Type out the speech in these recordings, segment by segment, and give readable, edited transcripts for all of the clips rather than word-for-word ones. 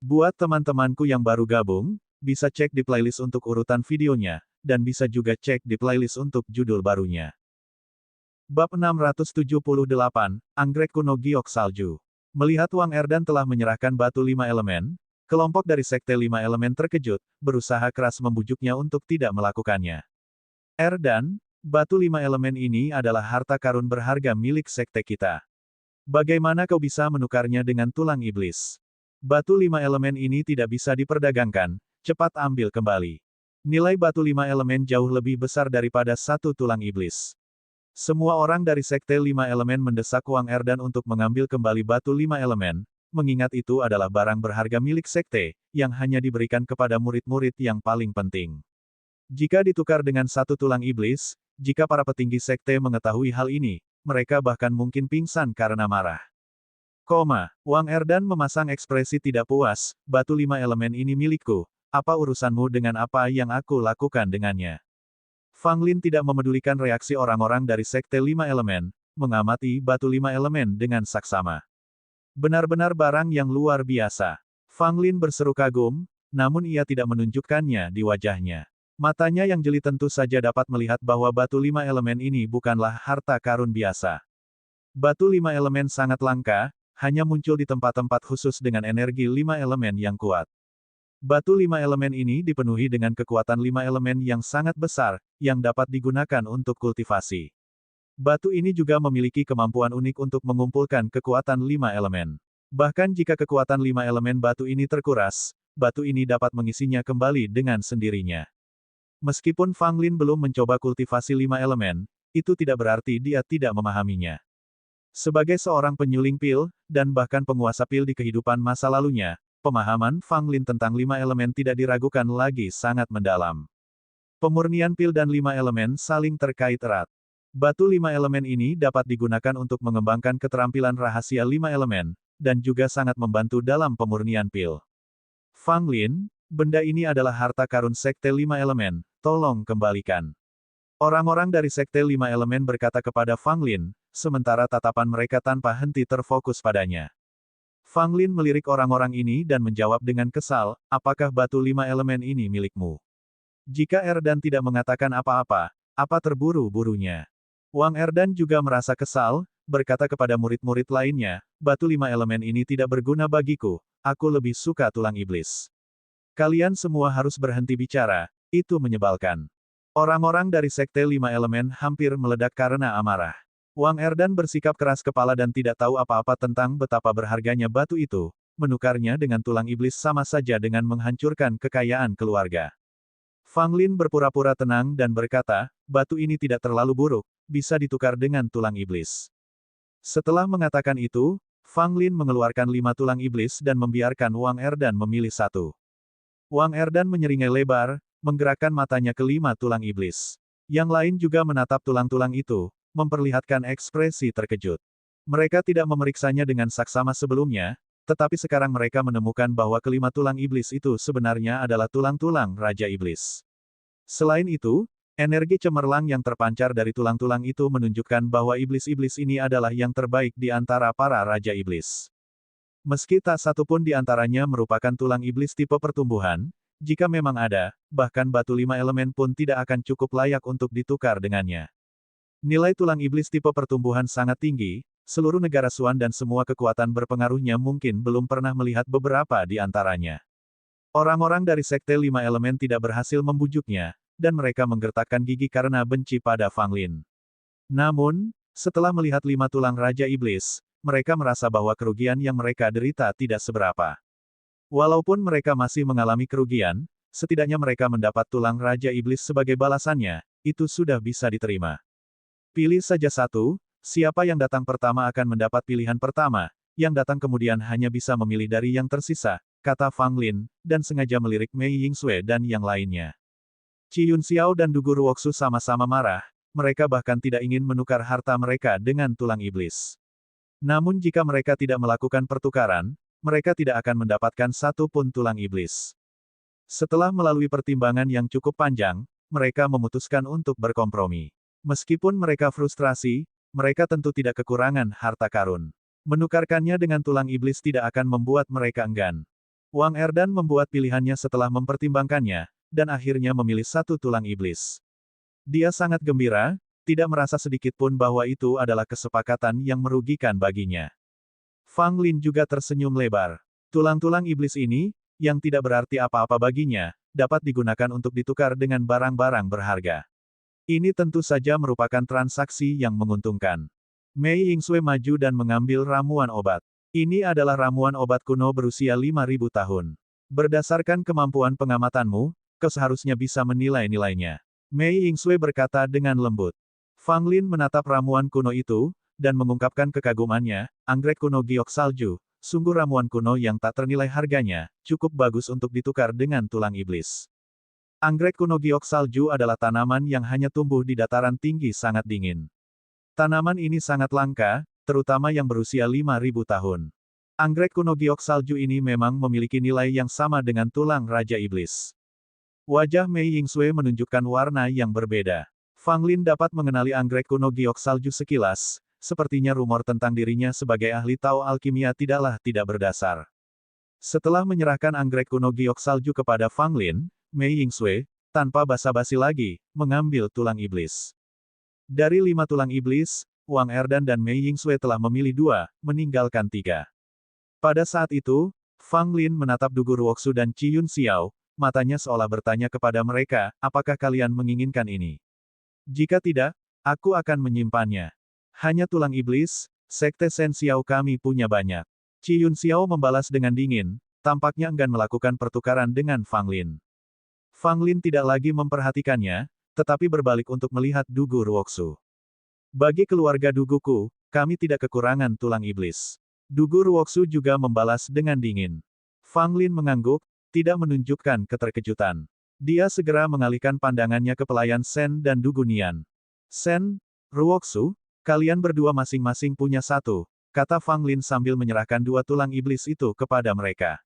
Buat teman-temanku yang baru gabung, bisa cek di playlist untuk urutan videonya, dan bisa juga cek di playlist untuk judul barunya. Bab 678, Anggrek Kuno Giok Salju. Melihat Wang Erdan telah menyerahkan batu 5 elemen, kelompok dari Sekte 5 Elemen terkejut, berusaha keras membujuknya untuk tidak melakukannya. Erdan, batu 5 elemen ini adalah harta karun berharga milik Sekte kita. Bagaimana kau bisa menukarnya dengan tulang iblis? Batu 5 elemen ini tidak bisa diperdagangkan, cepat ambil kembali. Nilai batu 5 elemen jauh lebih besar daripada satu tulang iblis. Semua orang dari Sekte 5 Elemen mendesak Wang Erdan untuk mengambil kembali batu 5 elemen, mengingat itu adalah barang berharga milik Sekte, yang hanya diberikan kepada murid-murid yang paling penting. Jika ditukar dengan satu tulang iblis, jika para petinggi Sekte mengetahui hal ini, mereka bahkan mungkin pingsan karena marah. Wang Erdan memasang ekspresi tidak puas, batu 5 elemen ini milikku, apa urusanmu dengan apa yang aku lakukan dengannya? Fang Lin tidak memedulikan reaksi orang-orang dari Sekte 5 Elemen, mengamati batu 5 elemen dengan saksama. Benar-benar barang yang luar biasa. Fang Lin berseru kagum, namun ia tidak menunjukkannya di wajahnya. Matanya yang jeli tentu saja dapat melihat bahwa batu 5 elemen ini bukanlah harta karun biasa. Batu 5 elemen sangat langka, hanya muncul di tempat-tempat khusus dengan energi 5 elemen yang kuat. Batu 5 elemen ini dipenuhi dengan kekuatan 5 elemen yang sangat besar, yang dapat digunakan untuk kultivasi. Batu ini juga memiliki kemampuan unik untuk mengumpulkan kekuatan 5 elemen. Bahkan jika kekuatan 5 elemen batu ini terkuras, batu ini dapat mengisinya kembali dengan sendirinya. Meskipun Fang Lin belum mencoba kultivasi 5 elemen, itu tidak berarti dia tidak memahaminya. Sebagai seorang penyuling pil, dan bahkan penguasa pil di kehidupan masa lalunya, pemahaman Fang Lin tentang 5 elemen tidak diragukan lagi sangat mendalam. Pemurnian pil dan 5 elemen saling terkait erat. Batu 5 elemen ini dapat digunakan untuk mengembangkan keterampilan rahasia 5 elemen, dan juga sangat membantu dalam pemurnian pil. Fang Lin, benda ini adalah harta karun Sekte 5 Elemen, tolong kembalikan. Orang-orang dari Sekte 5 Elemen berkata kepada Fang Lin, sementara tatapan mereka tanpa henti terfokus padanya. Fang Lin melirik orang-orang ini dan menjawab dengan kesal, apakah batu 5 elemen ini milikmu? Jika Erdan tidak mengatakan apa-apa, apa terburu-burunya? Wang Erdan juga merasa kesal, berkata kepada murid-murid lainnya, batu 5 elemen ini tidak berguna bagiku, aku lebih suka tulang iblis. Kalian semua harus berhenti bicara, itu menyebalkan. Orang-orang dari Sekte 5 Elemen hampir meledak karena amarah. Wang Erdan bersikap keras kepala dan tidak tahu apa-apa tentang betapa berharganya batu itu, menukarnya dengan tulang iblis sama saja dengan menghancurkan kekayaan keluarga. Fang Lin berpura-pura tenang dan berkata, batu ini tidak terlalu buruk, bisa ditukar dengan tulang iblis. Setelah mengatakan itu, Fang Lin mengeluarkan 5 tulang iblis dan membiarkan Wang Erdan memilih satu. Wang Erdan menyeringai lebar, menggerakkan matanya ke 5 tulang iblis. Yang lain juga menatap tulang-tulang itu, memperlihatkan ekspresi terkejut. Mereka tidak memeriksanya dengan saksama sebelumnya, tetapi sekarang mereka menemukan bahwa kelima tulang iblis itu sebenarnya adalah tulang-tulang Raja Iblis. Selain itu, energi cemerlang yang terpancar dari tulang-tulang itu menunjukkan bahwa iblis-iblis ini adalah yang terbaik di antara para Raja Iblis. Meski tak satu pun di antaranya merupakan tulang iblis tipe pertumbuhan, jika memang ada, bahkan batu 5 elemen pun tidak akan cukup layak untuk ditukar dengannya. Nilai tulang iblis tipe pertumbuhan sangat tinggi, seluruh negara Suan dan semua kekuatan berpengaruhnya mungkin belum pernah melihat beberapa di antaranya. Orang-orang dari Sekte 5 Elemen tidak berhasil membujuknya, dan mereka menggertakkan gigi karena benci pada Fang Lin. Namun, setelah melihat 5 tulang Raja Iblis, mereka merasa bahwa kerugian yang mereka derita tidak seberapa. Walaupun mereka masih mengalami kerugian, setidaknya mereka mendapat tulang Raja Iblis sebagai balasannya, itu sudah bisa diterima. Pilih saja satu, siapa yang datang pertama akan mendapat pilihan pertama, yang datang kemudian hanya bisa memilih dari yang tersisa, kata Fang Lin, dan sengaja melirik Mei Yingsue dan yang lainnya. Qi Yun Xiao dan Du Guru Wuxu sama-sama marah, mereka bahkan tidak ingin menukar harta mereka dengan tulang iblis. Namun jika mereka tidak melakukan pertukaran, mereka tidak akan mendapatkan satu pun tulang iblis. Setelah melalui pertimbangan yang cukup panjang, mereka memutuskan untuk berkompromi. Meskipun mereka frustrasi, mereka tentu tidak kekurangan harta karun. Menukarkannya dengan tulang iblis tidak akan membuat mereka enggan. Wang Erdan membuat pilihannya setelah mempertimbangkannya, dan akhirnya memilih satu tulang iblis. Dia sangat gembira, tidak merasa sedikit pun bahwa itu adalah kesepakatan yang merugikan baginya. Fang Lin juga tersenyum lebar. Tulang-tulang iblis ini, yang tidak berarti apa-apa baginya, dapat digunakan untuk ditukar dengan barang-barang berharga. Ini tentu saja merupakan transaksi yang menguntungkan. Mei Yingsui maju dan mengambil ramuan obat. Ini adalah ramuan obat kuno berusia 5.000 tahun. Berdasarkan kemampuan pengamatanmu, kau seharusnya bisa menilai nilainya. Mei Yingsui berkata dengan lembut. Fang Lin menatap ramuan kuno itu, dan mengungkapkan kekagumannya, anggrek kuno giok salju, sungguh ramuan kuno yang tak ternilai harganya, cukup bagus untuk ditukar dengan tulang iblis. Anggrek kuno giok salju adalah tanaman yang hanya tumbuh di dataran tinggi sangat dingin. Tanaman ini sangat langka, terutama yang berusia 5.000 tahun. Anggrek kuno giok salju ini memang memiliki nilai yang sama dengan tulang Raja Iblis. Wajah Mei Yingsui menunjukkan warna yang berbeda. Fang Lin dapat mengenali anggrek kuno giok salju sekilas, sepertinya rumor tentang dirinya sebagai ahli Tao alkimia tidaklah tidak berdasar. Setelah menyerahkan anggrek kuno giok salju kepada Fang Lin, Mei Yingsui, tanpa basa-basi lagi, mengambil tulang iblis. Dari 5 tulang iblis, Wang Erdan dan Mei Yingsui telah memilih 2, meninggalkan 3. Pada saat itu, Fang Lin menatap Dugu Ruoksu dan Qi Yun Xiao, matanya seolah bertanya kepada mereka, apakah kalian menginginkan ini? Jika tidak, aku akan menyimpannya. Hanya tulang iblis, Sekte Shen Xiao kami punya banyak. Qi Yun Xiao membalas dengan dingin, tampaknya enggan melakukan pertukaran dengan Fang Lin. Fang Lin tidak lagi memperhatikannya, tetapi berbalik untuk melihat Dugu Ruoksu. Bagi keluarga Duguku, kami tidak kekurangan tulang iblis. Dugu Ruoksu juga membalas dengan dingin. Fang Lin mengangguk, tidak menunjukkan keterkejutan. Dia segera mengalihkan pandangannya ke pelayan Shen dan Dugu Nian. Shen, Ruoksu, kalian berdua masing-masing punya 1, kata Fang Lin sambil menyerahkan 2 tulang iblis itu kepada mereka.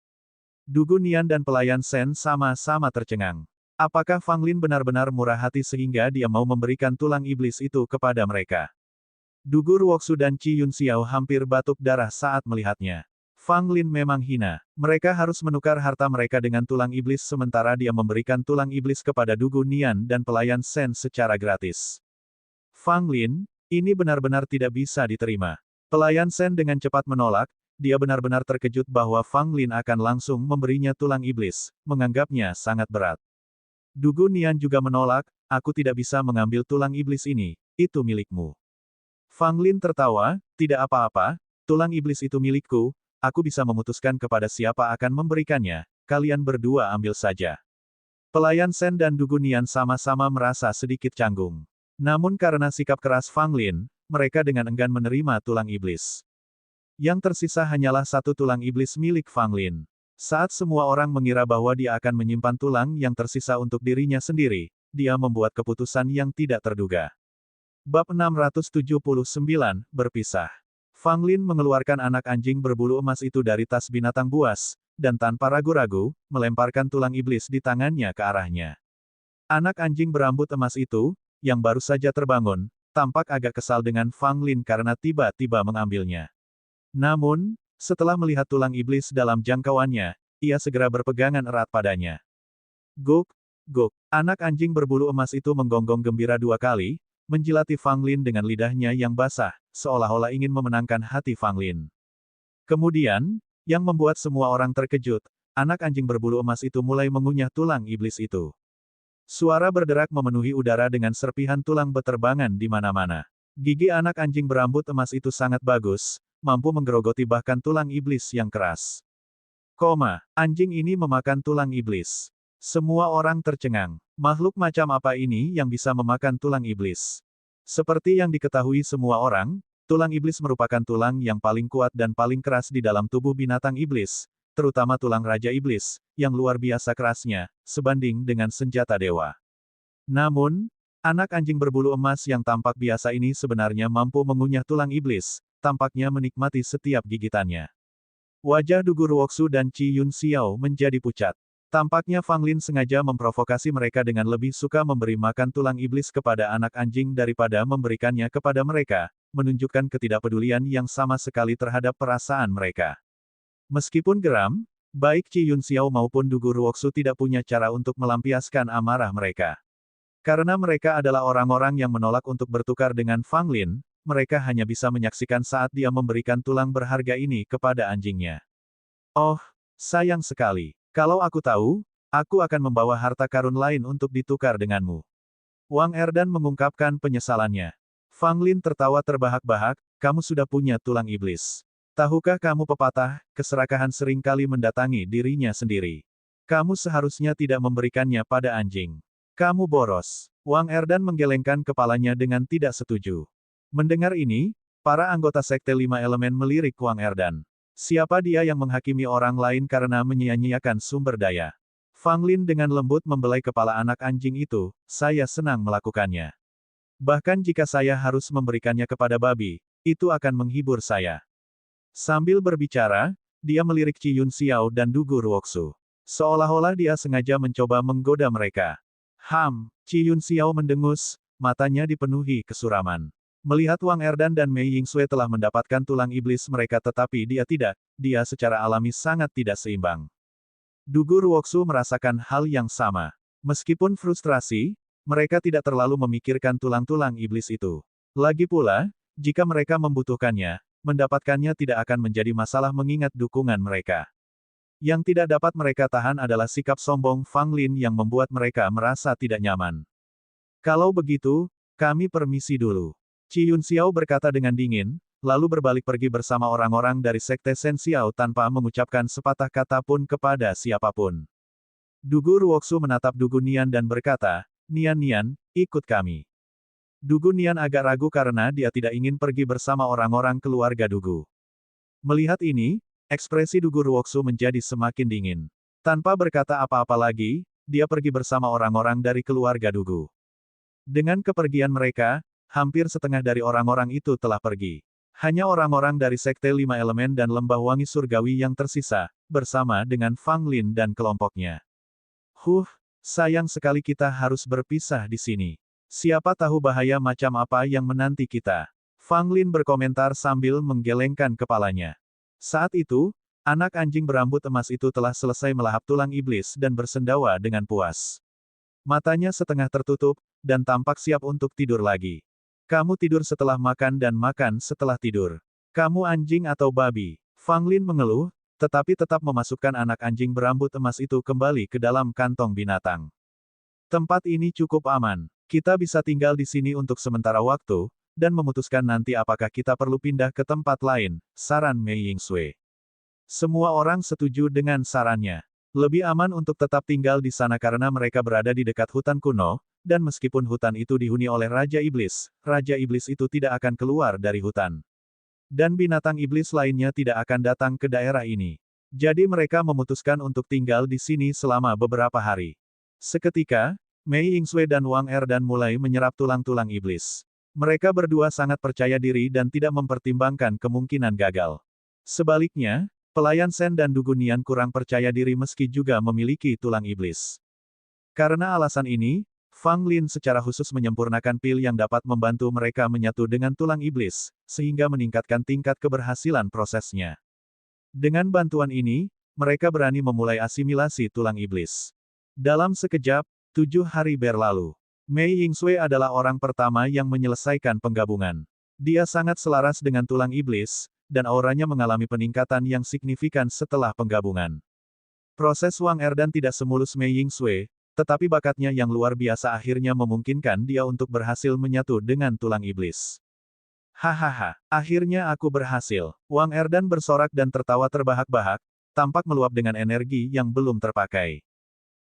Dugu Nian dan pelayan Shen sama-sama tercengang. Apakah Fang Lin benar-benar murah hati sehingga dia mau memberikan tulang iblis itu kepada mereka? Dugu Ruoksu dan Qi Yun Xiao hampir batuk darah saat melihatnya. Fang Lin memang hina. Mereka harus menukar harta mereka dengan tulang iblis sementara dia memberikan tulang iblis kepada Dugu Nian dan pelayan Shen secara gratis. Fang Lin, ini benar-benar tidak bisa diterima. Pelayan Shen dengan cepat menolak, dia benar-benar terkejut bahwa Fang Lin akan langsung memberinya tulang iblis, menganggapnya sangat berat. Dugu Nian juga menolak, aku tidak bisa mengambil tulang iblis ini, itu milikmu. Fang Lin tertawa, tidak apa-apa, tulang iblis itu milikku, aku bisa memutuskan kepada siapa akan memberikannya, kalian berdua ambil saja. Pelayan Shen dan Dugu Nian sama-sama merasa sedikit canggung. Namun karena sikap keras Fang Lin, mereka dengan enggan menerima tulang iblis. Yang tersisa hanyalah 1 tulang iblis milik Fang Lin. Saat semua orang mengira bahwa dia akan menyimpan tulang yang tersisa untuk dirinya sendiri, dia membuat keputusan yang tidak terduga. Bab 679, berpisah. Fang Lin mengeluarkan anak anjing berbulu emas itu dari tas binatang buas, dan tanpa ragu-ragu, melemparkan tulang iblis di tangannya ke arahnya. Anak anjing berambut emas itu, yang baru saja terbangun, tampak agak kesal dengan Fang Lin karena tiba-tiba mengambilnya. Namun, setelah melihat tulang iblis dalam jangkauannya, ia segera berpegangan erat padanya. Guk, guk. Anak anjing berbulu emas itu menggonggong gembira 2 kali, menjilati Fang Lin dengan lidahnya yang basah, seolah-olah ingin memenangkan hati Fang Lin. Kemudian, yang membuat semua orang terkejut, anak anjing berbulu emas itu mulai mengunyah tulang iblis itu. Suara berderak memenuhi udara dengan serpihan tulang beterbangan di mana-mana. Gigi anak anjing berambut emas itu sangat bagus, mampu menggerogoti bahkan tulang iblis yang keras. Anjing ini memakan tulang iblis. Semua orang tercengang. Makhluk macam apa ini yang bisa memakan tulang iblis? Seperti yang diketahui semua orang, tulang iblis merupakan tulang yang paling kuat dan paling keras di dalam tubuh binatang iblis, terutama tulang Raja Iblis, yang luar biasa kerasnya, sebanding dengan senjata dewa. Namun, anak anjing berbulu emas yang tampak biasa ini sebenarnya mampu mengunyah tulang iblis, tampaknya menikmati setiap gigitannya. Wajah Dugu Ruoksu dan Qi Yun Xiao menjadi pucat. Tampaknya Fang Lin sengaja memprovokasi mereka dengan lebih suka memberi makan tulang iblis kepada anak anjing daripada memberikannya kepada mereka, menunjukkan ketidakpedulian yang sama sekali terhadap perasaan mereka. Meskipun geram, Baik Qi Yunxiao maupun Dugu Ruoxu tidak punya cara untuk melampiaskan amarah mereka. Karena mereka adalah orang-orang yang menolak untuk bertukar dengan Fang Lin, mereka hanya bisa menyaksikan saat dia memberikan tulang berharga ini kepada anjingnya. Oh, sayang sekali. Kalau aku tahu, aku akan membawa harta karun lain untuk ditukar denganmu. Wang Erdan mengungkapkan penyesalannya. Fang Lin tertawa terbahak-bahak, kamu sudah punya tulang iblis. Tahukah kamu pepatah, keserakahan sering kali mendatangi dirinya sendiri. Kamu seharusnya tidak memberikannya pada anjing. Kamu boros. Wang Erdan menggelengkan kepalanya dengan tidak setuju. Mendengar ini, para anggota Sekte Lima Elemen melirik Wang Erdan. Siapa dia yang menghakimi orang lain karena menyia-nyiakan sumber daya? Fang Lin dengan lembut membelai kepala anak anjing itu, saya senang melakukannya. Bahkan jika saya harus memberikannya kepada babi, itu akan menghibur saya. Sambil berbicara, dia melirik Qi Yunxiao dan Dugu Ruoxu. Seolah-olah dia sengaja mencoba menggoda mereka. Qi Yunxiao mendengus, matanya dipenuhi kesuraman. Melihat Wang Erdan dan Mei Yingsui telah mendapatkan tulang iblis mereka tetapi dia tidak, dia secara alami sangat tidak seimbang. Dugu Ruoxu merasakan hal yang sama. Meskipun frustrasi, mereka tidak terlalu memikirkan tulang-tulang iblis itu. Lagi pula, jika mereka membutuhkannya, mendapatkannya tidak akan menjadi masalah mengingat dukungan mereka. Yang tidak dapat mereka tahan adalah sikap sombong Fang Lin yang membuat mereka merasa tidak nyaman. Kalau begitu, kami permisi dulu. Qi Yunxiao berkata dengan dingin, lalu berbalik pergi bersama orang-orang dari Sekte Shen Xiao tanpa mengucapkan sepatah kata pun kepada siapapun. Dugu Ruoxu menatap Dugu Nian dan berkata, Nian, ikut kami. Dugu Nian agak ragu karena dia tidak ingin pergi bersama orang-orang keluarga Dugu. Melihat ini, ekspresi Dugu Ruoxu menjadi semakin dingin. Tanpa berkata apa-apa lagi, dia pergi bersama orang-orang dari keluarga Dugu. Dengan kepergian mereka, hampir setengah dari orang-orang itu telah pergi. Hanya orang-orang dari Sekte Lima Elemen dan Lembah Wangi Surgawi yang tersisa, bersama dengan Fang Lin dan kelompoknya. Sayang sekali kita harus berpisah di sini. Siapa tahu bahaya macam apa yang menanti kita. Fang Lin berkomentar sambil menggelengkan kepalanya. Saat itu, anak anjing berambut emas itu telah selesai melahap tulang iblis dan bersendawa dengan puas. Matanya setengah tertutup, dan tampak siap untuk tidur lagi. Kamu tidur setelah makan dan makan setelah tidur. Kamu anjing atau babi? Fang Lin mengeluh, tetapi tetap memasukkan anak anjing berambut emas itu kembali ke dalam kantong binatang. Tempat ini cukup aman. Kita bisa tinggal di sini untuk sementara waktu, dan memutuskan nanti apakah kita perlu pindah ke tempat lain, saran Mei Yingsui. Semua orang setuju dengan sarannya. Lebih aman untuk tetap tinggal di sana karena mereka berada di dekat hutan kuno, dan meskipun hutan itu dihuni oleh Raja Iblis itu tidak akan keluar dari hutan. Dan binatang iblis lainnya tidak akan datang ke daerah ini. Jadi mereka memutuskan untuk tinggal di sini selama beberapa hari. Seketika, Mei Yingsui dan Wang Erdan mulai menyerap tulang-tulang iblis. Mereka berdua sangat percaya diri dan tidak mempertimbangkan kemungkinan gagal. Sebaliknya, pelayan Shen dan Dugu Nian kurang percaya diri meski juga memiliki tulang iblis. Karena alasan ini, Fang Lin secara khusus menyempurnakan pil yang dapat membantu mereka menyatu dengan tulang iblis, sehingga meningkatkan tingkat keberhasilan prosesnya. Dengan bantuan ini, mereka berani memulai asimilasi tulang iblis. Dalam sekejap, 7 hari berlalu. Mei Yingsui adalah orang pertama yang menyelesaikan penggabungan. Dia sangat selaras dengan tulang iblis, dan auranya mengalami peningkatan yang signifikan setelah penggabungan. Proses Wang Erdan tidak semulus Mei Yingsui, tetapi bakatnya yang luar biasa akhirnya memungkinkan dia untuk berhasil menyatu dengan tulang iblis. Hahaha, akhirnya aku berhasil. Wang Erdan bersorak dan tertawa terbahak-bahak, tampak meluap dengan energi yang belum terpakai.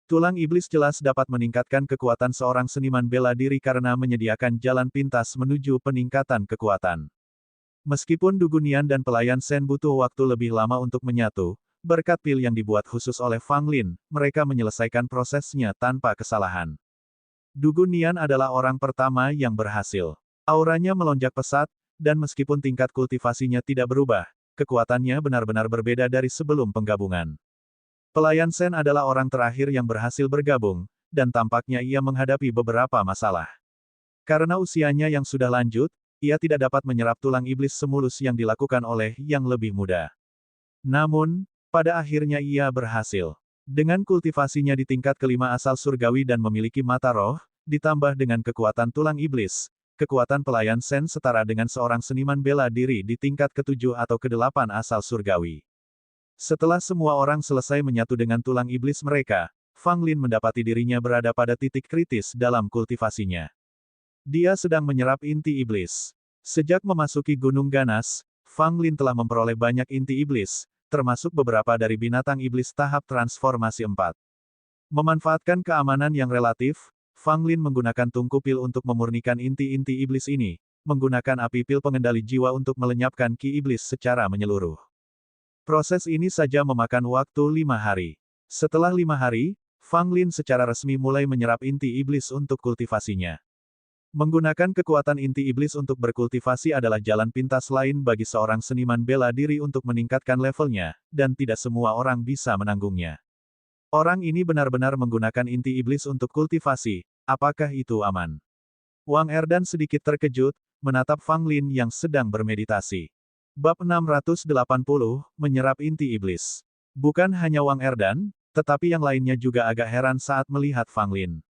Tulang iblis jelas dapat meningkatkan kekuatan seorang seniman bela diri karena menyediakan jalan pintas menuju peningkatan kekuatan. Meskipun Dugu Nian dan pelayan Shen butuh waktu lebih lama untuk menyatu, berkat pil yang dibuat khusus oleh Fang Lin, mereka menyelesaikan prosesnya tanpa kesalahan. Dugu Nian adalah orang pertama yang berhasil. Auranya melonjak pesat, dan meskipun tingkat kultivasinya tidak berubah, kekuatannya benar-benar berbeda dari sebelum penggabungan. Pelayan Shen adalah orang terakhir yang berhasil bergabung, dan tampaknya ia menghadapi beberapa masalah. Karena usianya yang sudah lanjut, ia tidak dapat menyerap tulang iblis semulus yang dilakukan oleh yang lebih muda. Namun, Pada akhirnya ia berhasil. Dengan kultivasinya di tingkat kelima asal surgawi dan memiliki mata roh, ditambah dengan kekuatan tulang iblis, kekuatan pelayan Sen setara dengan seorang seniman bela diri di tingkat ketujuh atau kedelapan asal surgawi. Setelah semua orang selesai menyatu dengan tulang iblis mereka, Fang Lin mendapati dirinya berada pada titik kritis dalam kultivasinya. Dia sedang menyerap inti iblis. Sejak memasuki Gunung Ganas, Fang Lin telah memperoleh banyak inti iblis, termasuk beberapa dari binatang iblis tahap transformasi 4. Memanfaatkan keamanan yang relatif, Fang Lin menggunakan tungku pil untuk memurnikan inti-inti iblis ini, menggunakan api pil pengendali jiwa untuk melenyapkan ki iblis secara menyeluruh. Proses ini saja memakan waktu 5 hari. Setelah 5 hari, Fang Lin secara resmi mulai menyerap inti iblis untuk kultivasinya. Menggunakan kekuatan inti iblis untuk berkultivasi adalah jalan pintas lain bagi seorang seniman bela diri untuk meningkatkan levelnya, dan tidak semua orang bisa menanggungnya. Orang ini benar-benar menggunakan inti iblis untuk kultivasi, apakah itu aman? Wang Erdan sedikit terkejut, menatap Fang Lin yang sedang bermeditasi. Bab 680, menyerap inti iblis. Bukan hanya Wang Erdan, tetapi yang lainnya juga agak heran saat melihat Fang Lin.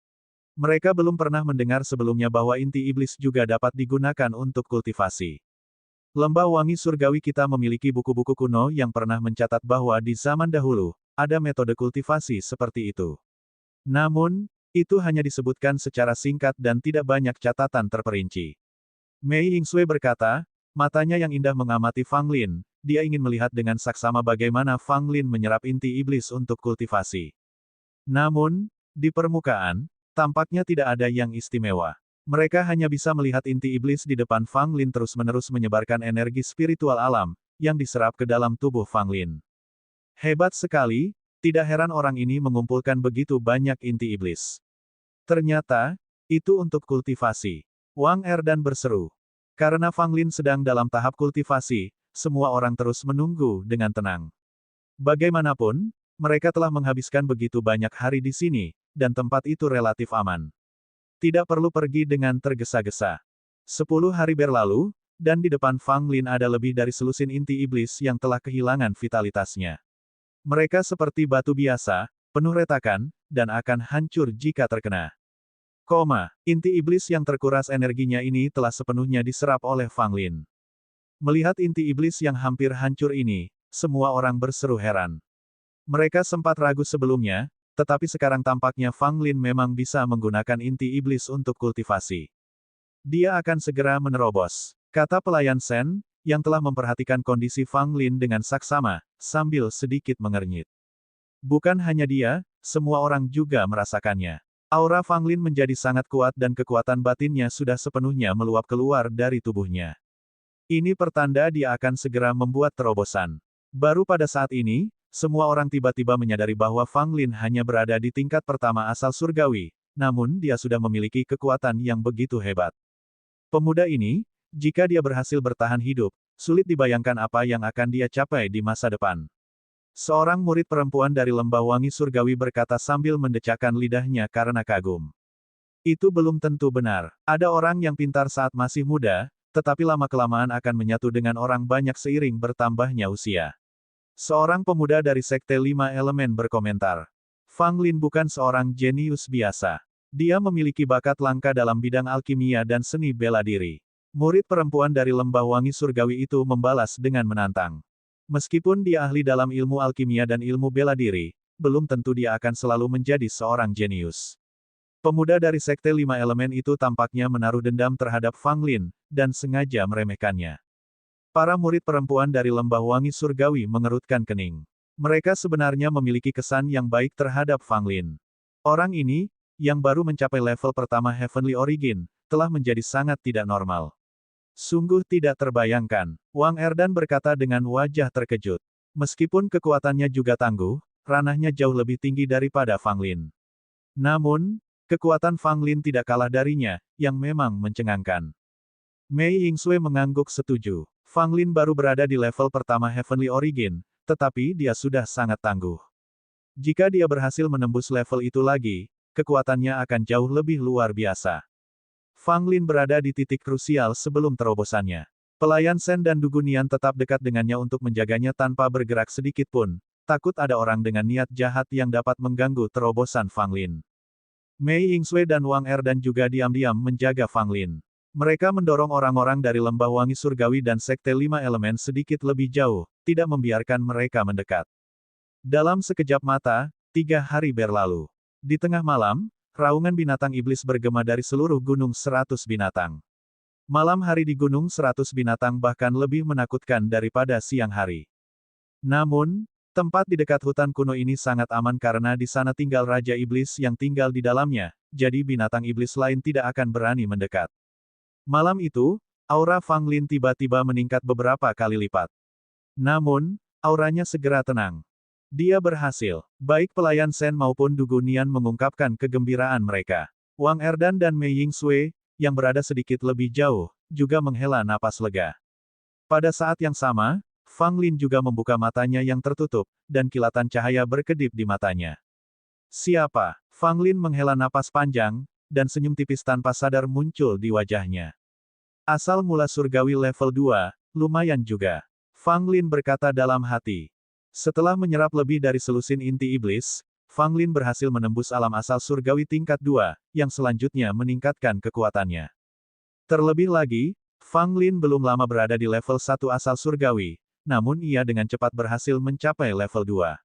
Mereka belum pernah mendengar sebelumnya bahwa inti iblis juga dapat digunakan untuk kultivasi. Lembah Wangi Surgawi kita memiliki buku-buku kuno yang pernah mencatat bahwa di zaman dahulu, ada metode kultivasi seperti itu. Namun, itu hanya disebutkan secara singkat dan tidak banyak catatan terperinci. Mei Yingsui berkata, matanya yang indah mengamati Fang Lin, dia ingin melihat dengan saksama bagaimana Fang Lin menyerap inti iblis untuk kultivasi. Namun, di permukaan, tampaknya tidak ada yang istimewa. Mereka hanya bisa melihat inti iblis di depan Fang Lin terus-menerus menyebarkan energi spiritual alam, yang diserap ke dalam tubuh Fang Lin. Hebat sekali, tidak heran orang ini mengumpulkan begitu banyak inti iblis. Ternyata, itu untuk kultivasi. Wang Erdan berseru. Karena Fang Lin sedang dalam tahap kultivasi, semua orang terus menunggu dengan tenang. Bagaimanapun, mereka telah menghabiskan begitu banyak hari di sini, dan tempat itu relatif aman. Tidak perlu pergi dengan tergesa-gesa. 10 hari berlalu, dan di depan Fang Lin ada lebih dari selusin inti iblis yang telah kehilangan vitalitasnya. Mereka seperti batu biasa, penuh retakan, dan akan hancur jika terkena. Inti iblis yang terkuras energinya ini telah sepenuhnya diserap oleh Fang Lin. Melihat inti iblis yang hampir hancur ini, semua orang berseru heran. Mereka sempat ragu sebelumnya, tetapi sekarang tampaknya Fang Lin memang bisa menggunakan inti iblis untuk kultivasi. Dia akan segera menerobos, kata pelayan Sen, yang telah memperhatikan kondisi Fang Lin dengan saksama, sambil sedikit mengernyit. Bukan hanya dia, semua orang juga merasakannya. Aura Fang Lin menjadi sangat kuat dan kekuatan batinnya sudah sepenuhnya meluap keluar dari tubuhnya. Ini pertanda dia akan segera membuat terobosan. Baru pada saat ini, semua orang tiba-tiba menyadari bahwa Fang Lin hanya berada di tingkat pertama asal surgawi, namun dia sudah memiliki kekuatan yang begitu hebat. Pemuda ini, jika dia berhasil bertahan hidup, sulit dibayangkan apa yang akan dia capai di masa depan. Seorang murid perempuan dari Lembah Wangi Surgawi berkata sambil mendecakkan lidahnya karena kagum. Itu belum tentu benar. Ada orang yang pintar saat masih muda, tetapi lama-kelamaan akan menyatu dengan orang banyak seiring bertambahnya usia. Seorang pemuda dari Sekte 5 Elemen berkomentar. Fang Lin bukan seorang jenius biasa. Dia memiliki bakat langka dalam bidang alkimia dan seni bela diri. Murid perempuan dari Lembah Wangi Surgawi itu membalas dengan menantang. Meskipun dia ahli dalam ilmu alkimia dan ilmu bela diri, belum tentu dia akan selalu menjadi seorang jenius. Pemuda dari Sekte 5 Elemen itu tampaknya menaruh dendam terhadap Fang Lin, dan sengaja meremehkannya. Para murid perempuan dari Lembah Wangi Surgawi mengerutkan kening. Mereka sebenarnya memiliki kesan yang baik terhadap Fang Lin. Orang ini, yang baru mencapai level pertama Heavenly Origin, telah menjadi sangat tidak normal. Sungguh tidak terbayangkan, Wang Erdan berkata dengan wajah terkejut. Meskipun kekuatannya juga tangguh, ranahnya jauh lebih tinggi daripada Fang Lin. Namun, kekuatan Fang Lin tidak kalah darinya, yang memang mencengangkan. Mei Yingsui mengangguk setuju. Fang Lin baru berada di level pertama Heavenly Origin, tetapi dia sudah sangat tangguh. Jika dia berhasil menembus level itu lagi, kekuatannya akan jauh lebih luar biasa. Fang Lin berada di titik krusial sebelum terobosannya. Pelayan Sen dan Dugunian tetap dekat dengannya untuk menjaganya tanpa bergerak sedikit pun, takut ada orang dengan niat jahat yang dapat mengganggu terobosan Fang Lin. Mei Yingsui dan Wang Erdan juga diam-diam menjaga Fang Lin. Mereka mendorong orang-orang dari Lembah Wangi Surgawi dan Sekte Lima Elemen sedikit lebih jauh, tidak membiarkan mereka mendekat. Dalam sekejap mata, 3 hari berlalu. Di tengah malam, raungan binatang iblis bergema dari seluruh gunung 100 binatang. Malam hari di gunung 100 binatang bahkan lebih menakutkan daripada siang hari. Namun, tempat di dekat hutan kuno ini sangat aman karena di sana tinggal Raja Iblis yang tinggal di dalamnya, jadi binatang iblis lain tidak akan berani mendekat. Malam itu, aura Fang Lin tiba-tiba meningkat beberapa kali lipat. Namun, auranya segera tenang. Dia berhasil. Baik pelayan Shen maupun Du Gunian mengungkapkan kegembiraan mereka. Wang Erdan dan Mei Yingsui, yang berada sedikit lebih jauh, juga menghela napas lega. Pada saat yang sama, Fang Lin juga membuka matanya yang tertutup, dan kilatan cahaya berkedip di matanya. Siapa? Fang Lin menghela napas panjang, dan senyum tipis tanpa sadar muncul di wajahnya. Asal mula surgawi level 2, lumayan juga. Fang Lin berkata dalam hati. Setelah menyerap lebih dari selusin inti iblis, Fang Lin berhasil menembus alam asal surgawi tingkat 2, yang selanjutnya meningkatkan kekuatannya. Terlebih lagi, Fang Lin belum lama berada di level 1 asal surgawi, namun ia dengan cepat berhasil mencapai level 2.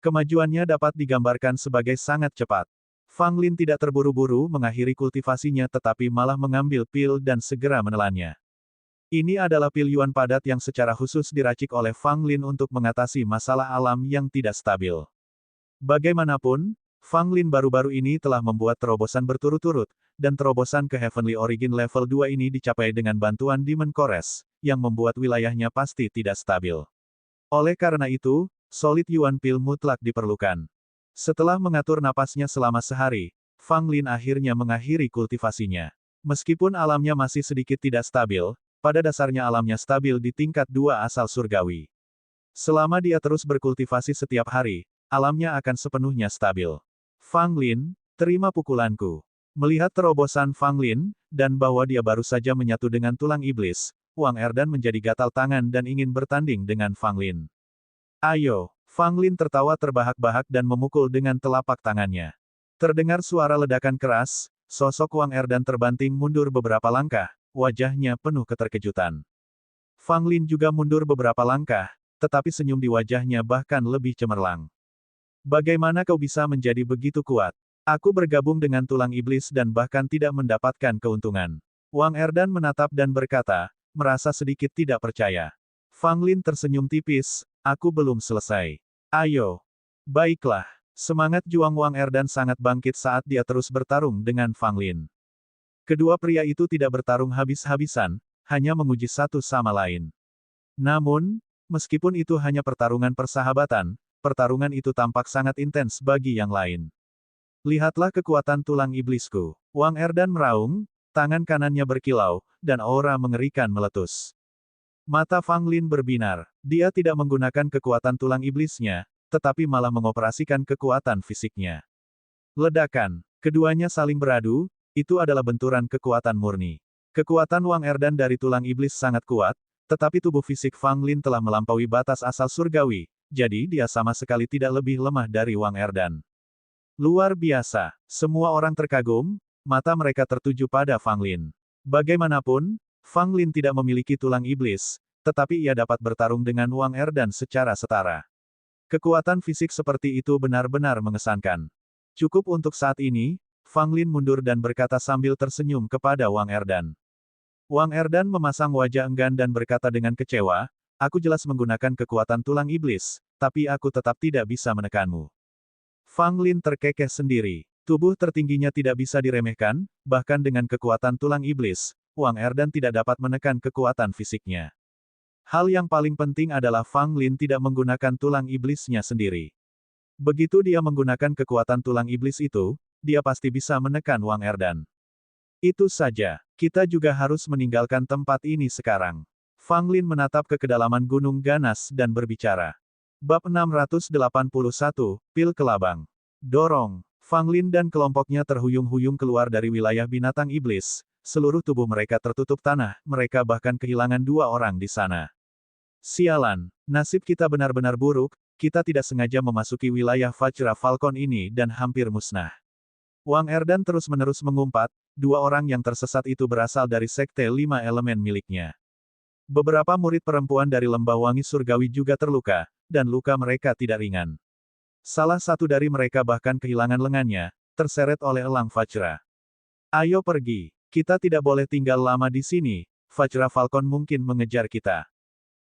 Kemajuannya dapat digambarkan sebagai sangat cepat. Fang Lin tidak terburu-buru mengakhiri kultivasinya tetapi malah mengambil pil dan segera menelannya. Ini adalah pil Yuan padat yang secara khusus diracik oleh Fang Lin untuk mengatasi masalah alam yang tidak stabil. Bagaimanapun, Fang Lin baru-baru ini telah membuat terobosan berturut-turut, dan terobosan ke Heavenly Origin level 2 ini dicapai dengan bantuan Demon Kores, yang membuat wilayahnya pasti tidak stabil. Oleh karena itu, Solid Yuan Pil mutlak diperlukan. Setelah mengatur napasnya selama sehari, Fang Lin akhirnya mengakhiri kultivasinya. Meskipun alamnya masih sedikit tidak stabil, pada dasarnya alamnya stabil di tingkat 2 asal surgawi. Selama dia terus berkultivasi setiap hari, alamnya akan sepenuhnya stabil. Fang Lin, terima pukulanku. Melihat terobosan Fang Lin, dan bahwa dia baru saja menyatu dengan tulang iblis, Wang Erdan menjadi gatal tangan dan ingin bertanding dengan Fang Lin. Ayo! Fang Lin tertawa terbahak-bahak dan memukul dengan telapak tangannya. Terdengar suara ledakan keras, sosok Wang Erdan terbanting mundur beberapa langkah, wajahnya penuh keterkejutan. Fang Lin juga mundur beberapa langkah, tetapi senyum di wajahnya bahkan lebih cemerlang. Bagaimana kau bisa menjadi begitu kuat? Aku bergabung dengan tulang iblis dan bahkan tidak mendapatkan keuntungan. Wang Erdan menatap dan berkata, merasa sedikit tidak percaya. Fang Lin tersenyum tipis, aku belum selesai. Ayo. Baiklah. Semangat juang Wang Erdan sangat bangkit saat dia terus bertarung dengan Fang Lin. Kedua pria itu tidak bertarung habis-habisan, hanya menguji satu sama lain. Namun, meskipun itu hanya pertarungan persahabatan, pertarungan itu tampak sangat intens bagi yang lain. Lihatlah kekuatan tulang iblisku. Wang Erdan meraung, tangan kanannya berkilau, dan aura mengerikan meletus. Mata Fang Lin berbinar. Dia tidak menggunakan kekuatan tulang iblisnya, tetapi malah mengoperasikan kekuatan fisiknya. Ledakan. Keduanya saling beradu, itu adalah benturan kekuatan murni. Kekuatan Wang Erdan dari tulang iblis sangat kuat, tetapi tubuh fisik Fang Lin telah melampaui batas asal surgawi, jadi dia sama sekali tidak lebih lemah dari Wang Erdan. Luar biasa. Semua orang terkagum, mata mereka tertuju pada Fang Lin. Bagaimanapun, Fang Lin tidak memiliki tulang iblis, tetapi ia dapat bertarung dengan Wang Erdan secara setara. Kekuatan fisik seperti itu benar-benar mengesankan. Cukup untuk saat ini, Fang Lin mundur dan berkata sambil tersenyum kepada Wang Erdan. Wang Erdan memasang wajah enggan dan berkata dengan kecewa, aku jelas menggunakan kekuatan tulang iblis, tapi aku tetap tidak bisa menekanmu. Fang Lin terkekeh sendiri. Tubuh tertingginya tidak bisa diremehkan, bahkan dengan kekuatan tulang iblis, Wang Erdan tidak dapat menekan kekuatan fisiknya. Hal yang paling penting adalah Fang Lin tidak menggunakan tulang iblisnya sendiri. Begitu dia menggunakan kekuatan tulang iblis itu, dia pasti bisa menekan Wang Erdan. Itu saja, kita juga harus meninggalkan tempat ini sekarang. Fang Lin menatap ke kedalaman gunung ganas dan berbicara. Bab 681, Pil Kelabang. Dorong. Fang Lin dan kelompoknya terhuyung-huyung keluar dari wilayah binatang iblis. Seluruh tubuh mereka tertutup tanah, mereka bahkan kehilangan 2 orang di sana. Sialan, nasib kita benar-benar buruk, kita tidak sengaja memasuki wilayah Vajra Falcon ini dan hampir musnah. Wang Erdan terus-menerus mengumpat, dua orang yang tersesat itu berasal dari Sekte Lima Elemen miliknya. Beberapa murid perempuan dari Lembah Wangi Surgawi juga terluka, dan luka mereka tidak ringan. Salah satu dari mereka bahkan kehilangan lengannya, terseret oleh elang Vajra. Ayo pergi, kita tidak boleh tinggal lama di sini, Vajra Falcon mungkin mengejar kita.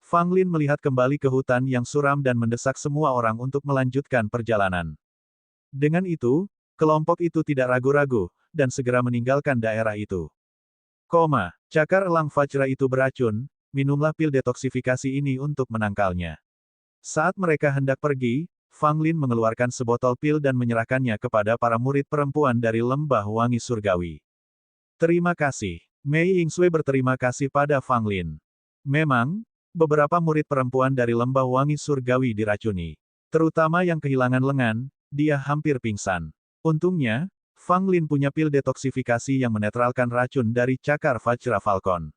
Fang Lin melihat kembali ke hutan yang suram dan mendesak semua orang untuk melanjutkan perjalanan. Dengan itu, kelompok itu tidak ragu-ragu, dan segera meninggalkan daerah itu. Cakar elang Vajra itu beracun, minumlah pil detoksifikasi ini untuk menangkalnya. Saat mereka hendak pergi, Fang Lin mengeluarkan sebotol pil dan menyerahkannya kepada para murid perempuan dari Lembah Wangi Surgawi. Terima kasih. Mei Yingsui berterima kasih pada Fang Lin. Memang, beberapa murid perempuan dari Lembah Wangi Surgawi diracuni. Terutama yang kehilangan lengan, dia hampir pingsan. Untungnya, Fang Lin punya pil detoksifikasi yang menetralkan racun dari cakar Vajra Falcon.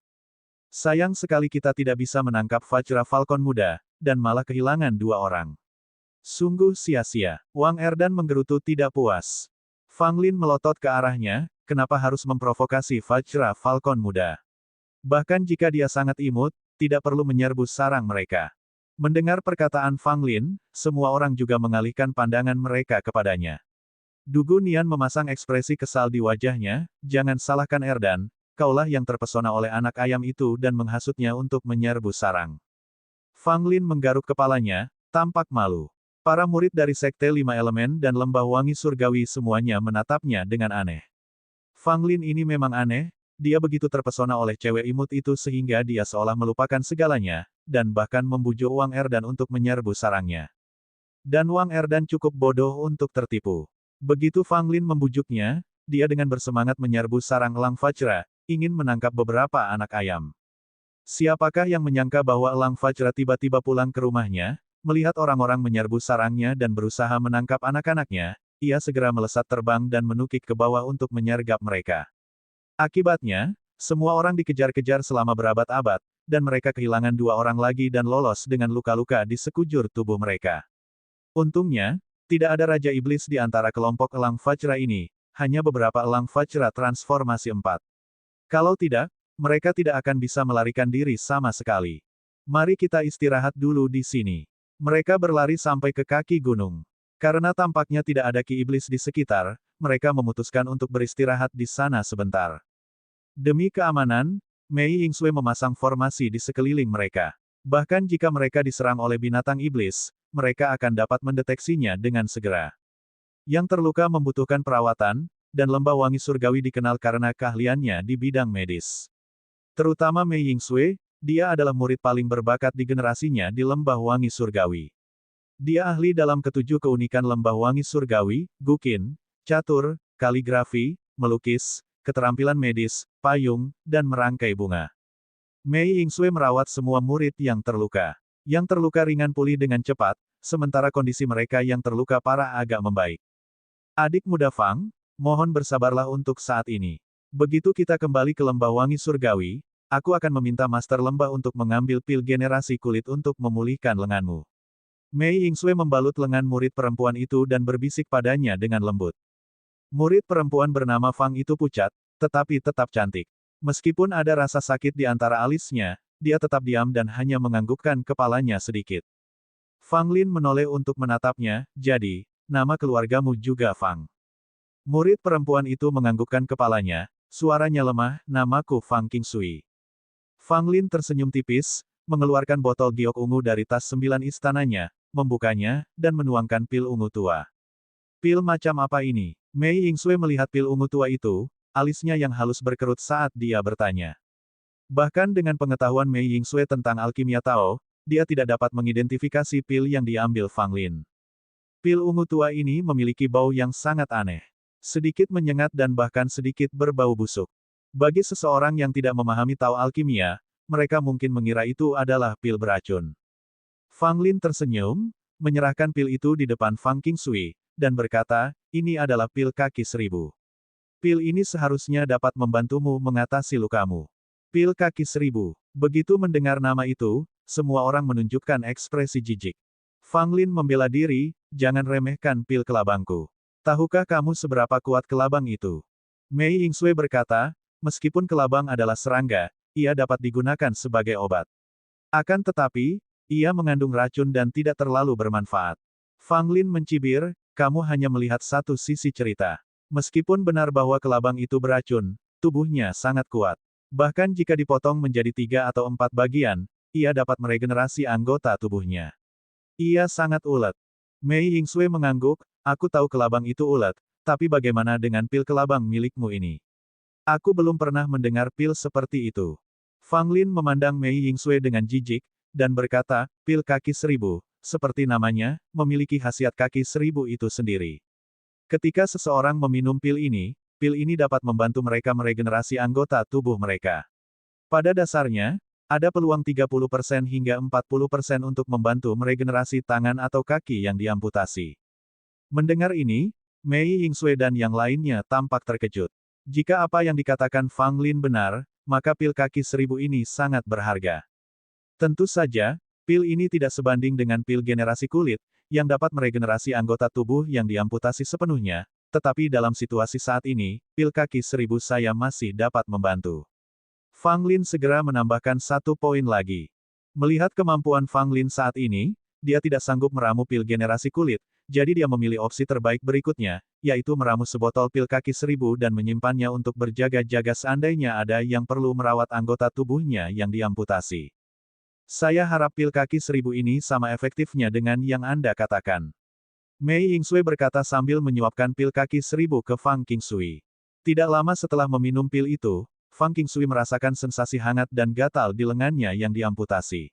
Sayang sekali kita tidak bisa menangkap Vajra Falcon muda, dan malah kehilangan dua orang. Sungguh sia-sia. Wang Erdan menggerutu tidak puas. Fang Lin melotot ke arahnya, kenapa harus memprovokasi Vajra Falcon muda? Bahkan jika dia sangat imut, tidak perlu menyerbu sarang mereka. Mendengar perkataan Fang Lin, semua orang juga mengalihkan pandangan mereka kepadanya. Dugu Nian memasang ekspresi kesal di wajahnya, jangan salahkan Erdan, kaulah yang terpesona oleh anak ayam itu dan menghasutnya untuk menyerbu sarang. Fang Lin menggaruk kepalanya, tampak malu. Para murid dari Sekte Lima Elemen dan Lembah Wangi Surgawi semuanya menatapnya dengan aneh. Fang Lin ini memang aneh, dia begitu terpesona oleh cewek imut itu sehingga dia seolah melupakan segalanya, dan bahkan membujuk Wang Erdan untuk menyerbu sarangnya. Dan Wang Erdan cukup bodoh untuk tertipu. Begitu Fang Lin membujuknya, dia dengan bersemangat menyerbu sarang elang Vajra, ingin menangkap beberapa anak ayam. Siapakah yang menyangka bahwa elang Vajra tiba-tiba pulang ke rumahnya, melihat orang-orang menyerbu sarangnya dan berusaha menangkap anak-anaknya, ia segera melesat terbang dan menukik ke bawah untuk menyergap mereka. Akibatnya, semua orang dikejar-kejar selama berabad-abad, dan mereka kehilangan dua orang lagi dan lolos dengan luka-luka di sekujur tubuh mereka. Untungnya, tidak ada Raja Iblis di antara kelompok elang Vajra ini, hanya beberapa elang Vajra transformasi 4. Kalau tidak, mereka tidak akan bisa melarikan diri sama sekali. Mari kita istirahat dulu di sini. Mereka berlari sampai ke kaki gunung. Karena tampaknya tidak ada Ki Iblis di sekitar, mereka memutuskan untuk beristirahat di sana sebentar. Demi keamanan, Mei Yingsui memasang formasi di sekeliling mereka. Bahkan jika mereka diserang oleh binatang iblis, mereka akan dapat mendeteksinya dengan segera. Yang terluka membutuhkan perawatan, dan Lembah Wangi Surgawi dikenal karena keahliannya di bidang medis. Terutama Mei Yingsui, dia adalah murid paling berbakat di generasinya di Lembah Wangi Surgawi. Dia ahli dalam ketujuh keunikan Lembah Wangi Surgawi, Guqin, catur, kaligrafi, melukis, keterampilan medis, payung, dan merangkai bunga. Mei Yingsui merawat semua murid yang terluka. Yang terluka ringan pulih dengan cepat, sementara kondisi mereka yang terluka parah agak membaik. Adik muda Fang, mohon bersabarlah untuk saat ini. Begitu kita kembali ke Lembah Wangi Surgawi, aku akan meminta Master Lembah untuk mengambil pil generasi kulit untuk memulihkan lenganmu. Mei Yingsui membalut lengan murid perempuan itu dan berbisik padanya dengan lembut. Murid perempuan bernama Fang itu pucat, tetapi tetap cantik. Meskipun ada rasa sakit di antara alisnya, dia tetap diam dan hanya menganggukkan kepalanya sedikit. Fang Lin menoleh untuk menatapnya, jadi, nama keluargamu juga Fang. Murid perempuan itu menganggukkan kepalanya, suaranya lemah, namaku Fang Qingsui. Fang Lin tersenyum tipis, mengeluarkan botol giok ungu dari tas 9 istananya, membukanya, dan menuangkan pil ungu tua. Pil macam apa ini? Mei Yingsui melihat pil ungu tua itu, alisnya yang halus berkerut saat dia bertanya. Bahkan dengan pengetahuan Mei Yingsui tentang alkimia Tao, dia tidak dapat mengidentifikasi pil yang diambil Fang Lin. Pil ungu tua ini memiliki bau yang sangat aneh. Sedikit menyengat dan bahkan sedikit berbau busuk. Bagi seseorang yang tidak memahami Tao alkimia, mereka mungkin mengira itu adalah pil beracun. Fang Lin tersenyum, menyerahkan pil itu di depan Fang Qingsui, dan berkata, ini adalah pil kaki 1000. Pil ini seharusnya dapat membantumu mengatasi lukamu. Pil kaki 1000. Begitu mendengar nama itu, semua orang menunjukkan ekspresi jijik. Fang Lin membela diri, jangan remehkan pil kelabangku. Tahukah kamu seberapa kuat kelabang itu? Mei Yingsui berkata, meskipun kelabang adalah serangga, ia dapat digunakan sebagai obat. Akan tetapi, ia mengandung racun dan tidak terlalu bermanfaat. Fang Lin mencibir, kamu hanya melihat satu sisi cerita. Meskipun benar bahwa kelabang itu beracun, tubuhnya sangat kuat. Bahkan jika dipotong menjadi 3 atau 4 bagian, ia dapat meregenerasi anggota tubuhnya. Ia sangat ulet. Mei Yingsui mengangguk, aku tahu kelabang itu ulet, tapi bagaimana dengan pil kelabang milikmu ini? Aku belum pernah mendengar pil seperti itu. Fang Lin memandang Mei Yingsui dengan jijik, dan berkata, pil kaki 1000, seperti namanya, memiliki khasiat kaki 1000 itu sendiri. Ketika seseorang meminum pil ini dapat membantu mereka meregenerasi anggota tubuh mereka. Pada dasarnya, ada peluang 30% hingga 40% untuk membantu meregenerasi tangan atau kaki yang diamputasi. Mendengar ini, Mei Yingsui dan yang lainnya tampak terkejut. Jika apa yang dikatakan Fang Lin benar, maka pil kaki 1000 ini sangat berharga. Tentu saja, pil ini tidak sebanding dengan pil generasi kulit, yang dapat meregenerasi anggota tubuh yang diamputasi sepenuhnya, tetapi dalam situasi saat ini, pil kaki 1000 saya masih dapat membantu. Fang Lin segera menambahkan 1 poin lagi. Melihat kemampuan Fang Lin saat ini, dia tidak sanggup meramu pil generasi kulit, jadi dia memilih opsi terbaik berikutnya, yaitu meramu sebotol pil kaki 1000 dan menyimpannya untuk berjaga-jaga seandainya ada yang perlu merawat anggota tubuhnya yang diamputasi. Saya harap pil kaki 1000 ini sama efektifnya dengan yang Anda katakan. Mei Yingsui berkata sambil menyuapkan pil kaki 1000 ke Fang Qingsui. Tidak lama setelah meminum pil itu, Fang Qingsui merasakan sensasi hangat dan gatal di lengannya yang diamputasi.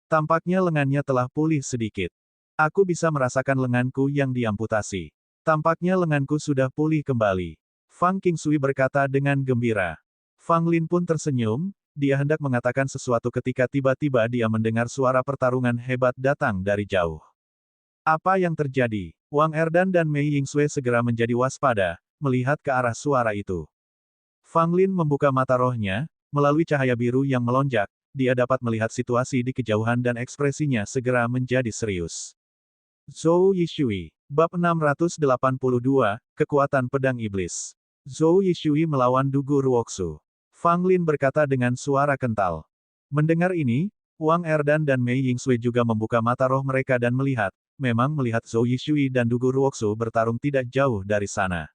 Tampaknya lengannya telah pulih sedikit. Aku bisa merasakan lenganku yang diamputasi. Tampaknya lenganku sudah pulih kembali. Fang Qingsui berkata dengan gembira. Fang Lin pun tersenyum, dia hendak mengatakan sesuatu ketika tiba-tiba dia mendengar suara pertarungan hebat datang dari jauh. Apa yang terjadi? Wang Erdan dan Mei Yingsui segera menjadi waspada, melihat ke arah suara itu. Fang Lin membuka mata rohnya, melalui cahaya biru yang melonjak, dia dapat melihat situasi di kejauhan dan ekspresinya segera menjadi serius. Zhou Yishui, Bab 682, Kekuatan Pedang Iblis. Zhou Yishui melawan Dugu Ruoksu. Fang Lin berkata dengan suara kental. Mendengar ini, Wang Erdan dan Mei Yingsui juga membuka mata roh mereka dan melihat Zhou Yishui dan Dugu Ruoksu bertarung tidak jauh dari sana.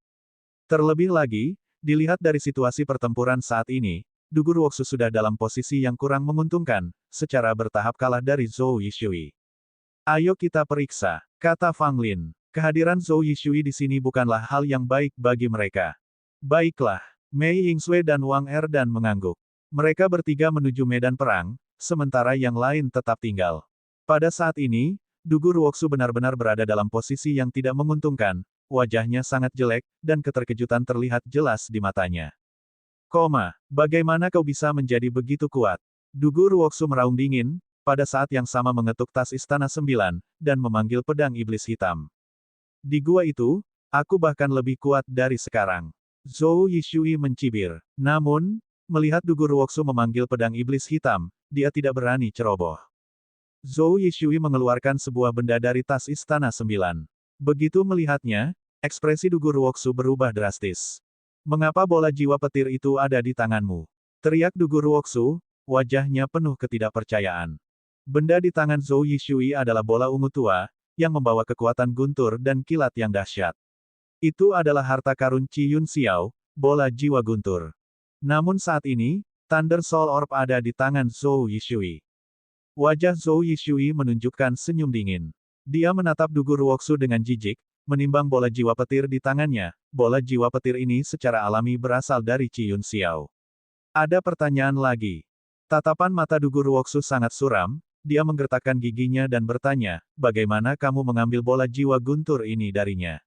Terlebih lagi, dilihat dari situasi pertempuran saat ini, Dugu Ruoksu sudah dalam posisi yang kurang menguntungkan, secara bertahap kalah dari Zhou Yishui. Ayo kita periksa, kata Fang Lin. Kehadiran Zhou Yishui di sini bukanlah hal yang baik bagi mereka. Baiklah, Mei Yingsui dan Wang Erdan mengangguk. Mereka bertiga menuju medan perang, sementara yang lain tetap tinggal. Pada saat ini, Dugu Ruoksu benar-benar berada dalam posisi yang tidak menguntungkan, wajahnya sangat jelek, dan keterkejutan terlihat jelas di matanya. Bagaimana kau bisa menjadi begitu kuat? Dugu Ruoksu meraung dingin, pada saat yang sama mengetuk tas Istana 9, dan memanggil pedang iblis hitam. Di gua itu, aku bahkan lebih kuat dari sekarang. Zhou Yishui mencibir. Namun, melihat Dugu Ruoksu memanggil pedang iblis hitam, dia tidak berani ceroboh. Zhou Yishui mengeluarkan sebuah benda dari tas Istana 9. Begitu melihatnya, ekspresi Dugu Ruoksu berubah drastis. Mengapa bola jiwa petir itu ada di tanganmu? Teriak Dugu Ruoksu, wajahnya penuh ketidakpercayaan. Benda di tangan Zhou Yishui adalah bola ungu tua, yang membawa kekuatan guntur dan kilat yang dahsyat. Itu adalah harta karun Qi Yun Xiao, bola jiwa guntur. Namun saat ini, Thunder Soul Orb ada di tangan Zhou Yishui. Wajah Zhou Yishui menunjukkan senyum dingin. Dia menatap Dugu Ruoksu dengan jijik, menimbang bola jiwa petir di tangannya. Bola jiwa petir ini secara alami berasal dari Qi Yun Xiao. Ada pertanyaan lagi. Tatapan mata Dugu Ruoksu sangat suram, dia menggertakkan giginya dan bertanya, bagaimana kamu mengambil bola jiwa guntur ini darinya?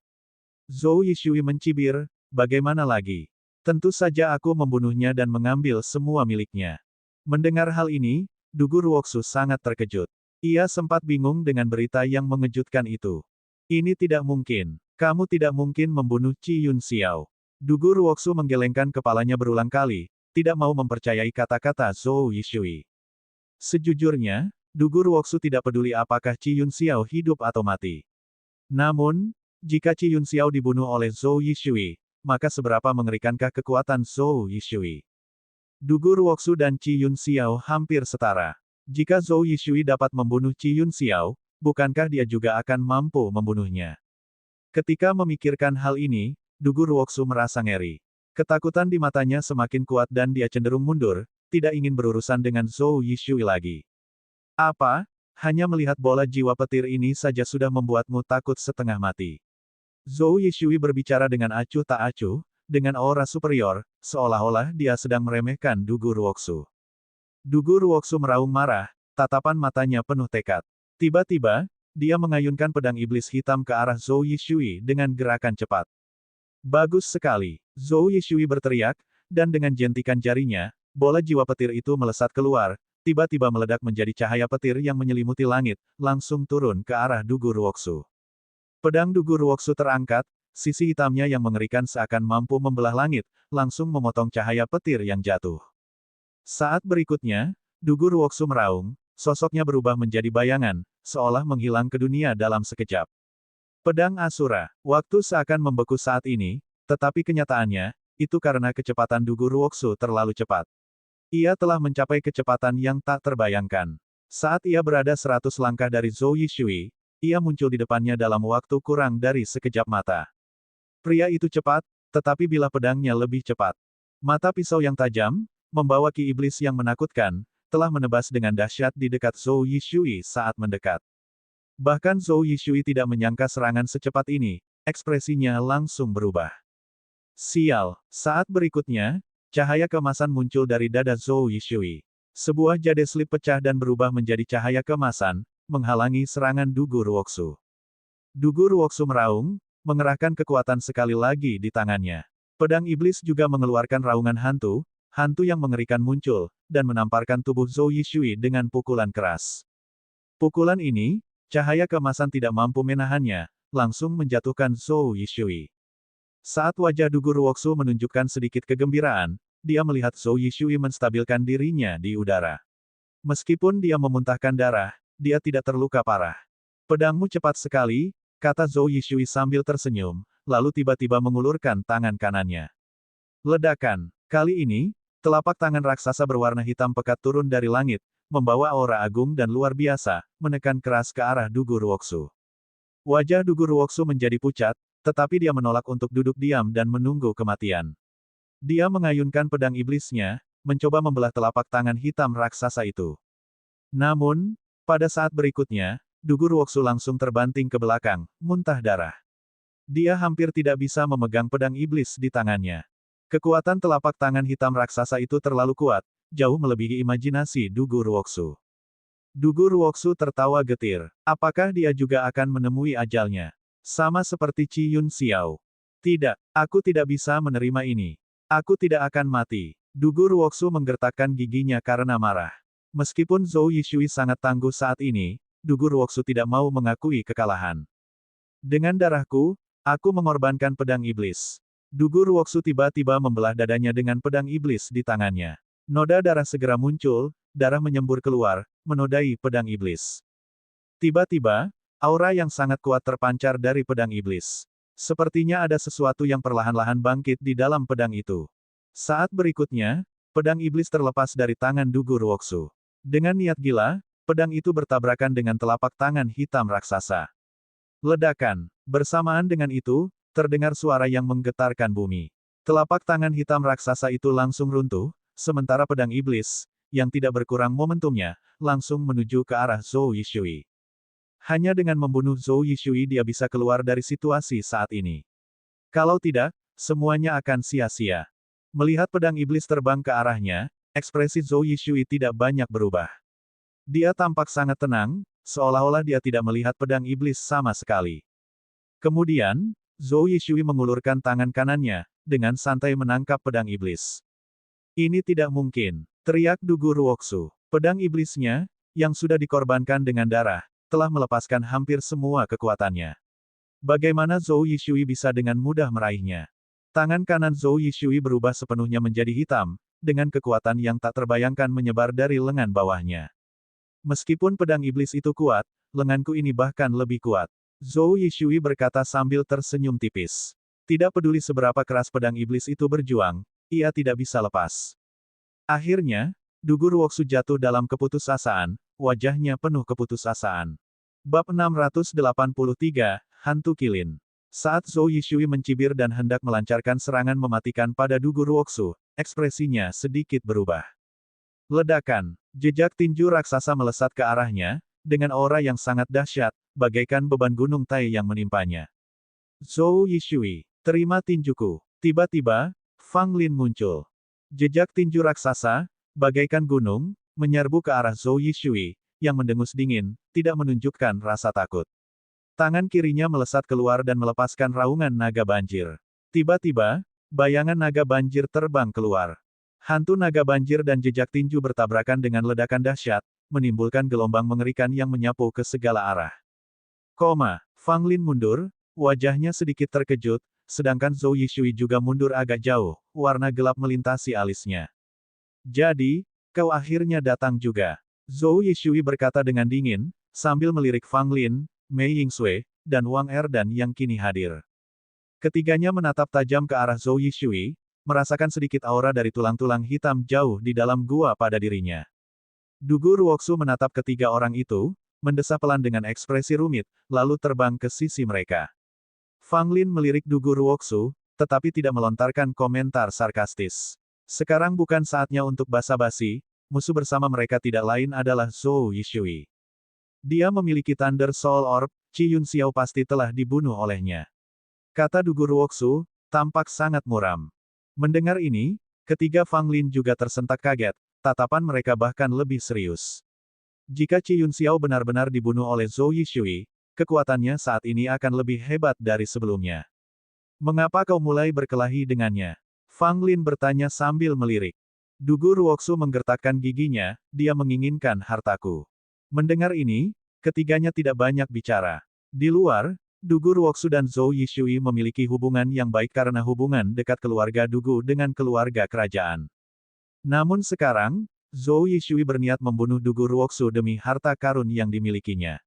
Zhou Yishui mencibir, bagaimana lagi? Tentu saja aku membunuhnya dan mengambil semua miliknya. Mendengar hal ini, Dugu Ruoksu sangat terkejut. Ia sempat bingung dengan berita yang mengejutkan itu. Ini tidak mungkin. Kamu tidak mungkin membunuh Qi Yun Xiao. Dugu Ruoksu menggelengkan kepalanya berulang kali, tidak mau mempercayai kata-kata Zhou Yishui. Sejujurnya, Du Ruoxu tidak peduli apakah Qi Yunxiao hidup atau mati. Namun, jika Qi Yunxiao dibunuh oleh Zhou Yishui, maka seberapa mengerikankah kekuatan Zhou Yishui? Du Ruoxu dan Qi Yunxiao hampir setara. Jika Zhou Yishui dapat membunuh Qi Yunxiao, bukankah dia juga akan mampu membunuhnya? Ketika memikirkan hal ini, Du Ruoxu merasa ngeri. Ketakutan di matanya semakin kuat dan dia cenderung mundur, tidak ingin berurusan dengan Zhou Yishui lagi. Apa? Hanya melihat bola jiwa petir ini saja sudah membuatmu takut setengah mati. Zhou Yishui berbicara dengan acuh tak acuh, dengan aura superior, seolah-olah dia sedang meremehkan Du Ruoxu. Du Ruoxu meraung marah, tatapan matanya penuh tekad. Tiba-tiba, dia mengayunkan pedang iblis hitam ke arah Zhou Yishui dengan gerakan cepat. Bagus sekali, Zhou Yishui berteriak, dan dengan jentikan jarinya, bola jiwa petir itu melesat keluar, tiba-tiba meledak menjadi cahaya petir yang menyelimuti langit, langsung turun ke arah Du Ruoxu. Pedang Du Ruoxu terangkat, sisi hitamnya yang mengerikan seakan mampu membelah langit, langsung memotong cahaya petir yang jatuh. Saat berikutnya, Du Ruoxu meraung, sosoknya berubah menjadi bayangan, seolah menghilang ke dunia dalam sekejap. Pedang Asura, waktu seakan membeku saat ini, tetapi kenyataannya, itu karena kecepatan Du Ruoxu terlalu cepat. Ia telah mencapai kecepatan yang tak terbayangkan. Saat ia berada 100 langkah dari Zhou Yishui, ia muncul di depannya dalam waktu kurang dari sekejap mata. Pria itu cepat, tetapi bilah pedangnya lebih cepat. Mata pisau yang tajam, membawa ki iblis yang menakutkan, telah menebas dengan dahsyat di dekat Zhou Yishui saat mendekat. Bahkan Zhou Yishui tidak menyangka serangan secepat ini, ekspresinya langsung berubah. Sial, saat berikutnya, cahaya keemasan muncul dari dada Zhou Yishui. Sebuah jade slip pecah dan berubah menjadi cahaya keemasan, menghalangi serangan Du Ruoxu. Du Ruoxu meraung, mengerahkan kekuatan sekali lagi di tangannya. Pedang iblis juga mengeluarkan raungan hantu, hantu yang mengerikan muncul, dan menamparkan tubuh Zhou Yishui dengan pukulan keras. Pukulan ini, cahaya keemasan tidak mampu menahannya, langsung menjatuhkan Zhou Yishui. Saat wajah Du Ruoxu menunjukkan sedikit kegembiraan, dia melihat Zhou Yishui menstabilkan dirinya di udara. Meskipun dia memuntahkan darah, dia tidak terluka parah. Pedangmu cepat sekali, kata Zhou Yishui sambil tersenyum, lalu tiba-tiba mengulurkan tangan kanannya. Ledakan. Kali ini, telapak tangan raksasa berwarna hitam pekat turun dari langit, membawa aura agung dan luar biasa, menekan keras ke arah Du Ruoxu. Wajah Du Ruoxu menjadi pucat, tetapi dia menolak untuk duduk diam dan menunggu kematian. Dia mengayunkan pedang iblisnya, mencoba membelah telapak tangan hitam raksasa itu. Namun, pada saat berikutnya, Du Ruoxu langsung terbanting ke belakang, muntah darah. Dia hampir tidak bisa memegang pedang iblis di tangannya. Kekuatan telapak tangan hitam raksasa itu terlalu kuat, jauh melebihi imajinasi Du Ruoxu. Du Ruoxu tertawa getir. Apakah dia juga akan menemui ajalnya? Sama seperti Qi Yunxiao. Tidak, aku tidak bisa menerima ini. Aku tidak akan mati. Du Ruoxu menggertakkan giginya karena marah. Meskipun Zhou Yishui sangat tangguh saat ini, Du Ruoxu tidak mau mengakui kekalahan. Dengan darahku, aku mengorbankan pedang iblis. Du Ruoxu tiba-tiba membelah dadanya dengan pedang iblis di tangannya. Noda darah segera muncul, darah menyembur keluar, menodai pedang iblis. Tiba-tiba, aura yang sangat kuat terpancar dari pedang iblis. Sepertinya ada sesuatu yang perlahan-lahan bangkit di dalam pedang itu. Saat berikutnya, pedang iblis terlepas dari tangan Du Ruoxu. Dengan niat gila, pedang itu bertabrakan dengan telapak tangan hitam raksasa. Ledakan. Bersamaan dengan itu, terdengar suara yang menggetarkan bumi. Telapak tangan hitam raksasa itu langsung runtuh, sementara pedang iblis, yang tidak berkurang momentumnya, langsung menuju ke arah Zhou Yishui. Hanya dengan membunuh Zhou Yishui dia bisa keluar dari situasi saat ini. Kalau tidak, semuanya akan sia-sia. Melihat pedang iblis terbang ke arahnya, ekspresi Zhou Yishui tidak banyak berubah. Dia tampak sangat tenang, seolah-olah dia tidak melihat pedang iblis sama sekali. Kemudian, Zhou Yishui mengulurkan tangan kanannya, dengan santai menangkap pedang iblis. Ini tidak mungkin, teriak Du Ruoxu. Pedang iblisnya, yang sudah dikorbankan dengan darah, telah melepaskan hampir semua kekuatannya. Bagaimana Zhou Yishui bisa dengan mudah meraihnya? Tangan kanan Zhou Yishui berubah sepenuhnya menjadi hitam, dengan kekuatan yang tak terbayangkan menyebar dari lengan bawahnya. Meskipun pedang iblis itu kuat, lenganku ini bahkan lebih kuat. Zhou Yishui berkata sambil tersenyum tipis. Tidak peduli seberapa keras pedang iblis itu berjuang, ia tidak bisa lepas. Akhirnya, Dugu Ruoksu jatuh dalam keputusasaan, wajahnya penuh keputusasaan. Bab 683, Hantu Kilin. Saat Zhou Yishui mencibir dan hendak melancarkan serangan mematikan pada Dugu Ruoksu, ekspresinya sedikit berubah. Ledakan. Jejak tinju raksasa melesat ke arahnya, dengan aura yang sangat dahsyat, bagaikan beban gunung Tai yang menimpanya. Zhou Yishui, terima tinjuku. Tiba-tiba, Fang Lin muncul. Jejak tinju raksasa, bagaikan gunung, menyerbu ke arah Zhou Yishui, yang mendengus dingin, tidak menunjukkan rasa takut. Tangan kirinya melesat keluar dan melepaskan raungan naga banjir. Tiba-tiba, bayangan naga banjir terbang keluar. Hantu naga banjir dan jejak tinju bertabrakan dengan ledakan dahsyat, menimbulkan gelombang mengerikan yang menyapu ke segala arah. Fang Lin mundur, wajahnya sedikit terkejut, sedangkan Zhou Yishui juga mundur agak jauh, warna gelap melintasi alisnya. Jadi, kau akhirnya datang juga. Zhou Yishui berkata dengan dingin, sambil melirik Fang Lin, Mei Yingsui, dan Wang Erdan yang kini hadir. Ketiganya menatap tajam ke arah Zhou Yishui, merasakan sedikit aura dari tulang-tulang hitam jauh di dalam gua pada dirinya. Dugu Ruoksu menatap ketiga orang itu, mendesah pelan dengan ekspresi rumit, lalu terbang ke sisi mereka. Fang Lin melirik Dugu Ruoksu, tetapi tidak melontarkan komentar sarkastis. Sekarang bukan saatnya untuk basa-basi, musuh bersama mereka tidak lain adalah Zhou Yishui. Dia memiliki Thunder Soul Orb, Qi Yun Xiao pasti telah dibunuh olehnya. Kata Dugu Ruoksu, tampak sangat muram. Mendengar ini, ketiga Fang Lin juga tersentak kaget, tatapan mereka bahkan lebih serius. Jika Qi Yun Xiao benar-benar dibunuh oleh Zhou Yishui, kekuatannya saat ini akan lebih hebat dari sebelumnya. Mengapa kau mulai berkelahi dengannya? Fang Lin bertanya sambil melirik. Dugu Ruoksu menggertakkan giginya, dia menginginkan hartaku. Mendengar ini, ketiganya tidak banyak bicara. Di luar, Dugu Ruoksu dan Zhou Yishui memiliki hubungan yang baik karena hubungan dekat keluarga Dugu dengan keluarga kerajaan. Namun sekarang, Zhou Yishui berniat membunuh Dugu Ruoksu demi harta karun yang dimilikinya.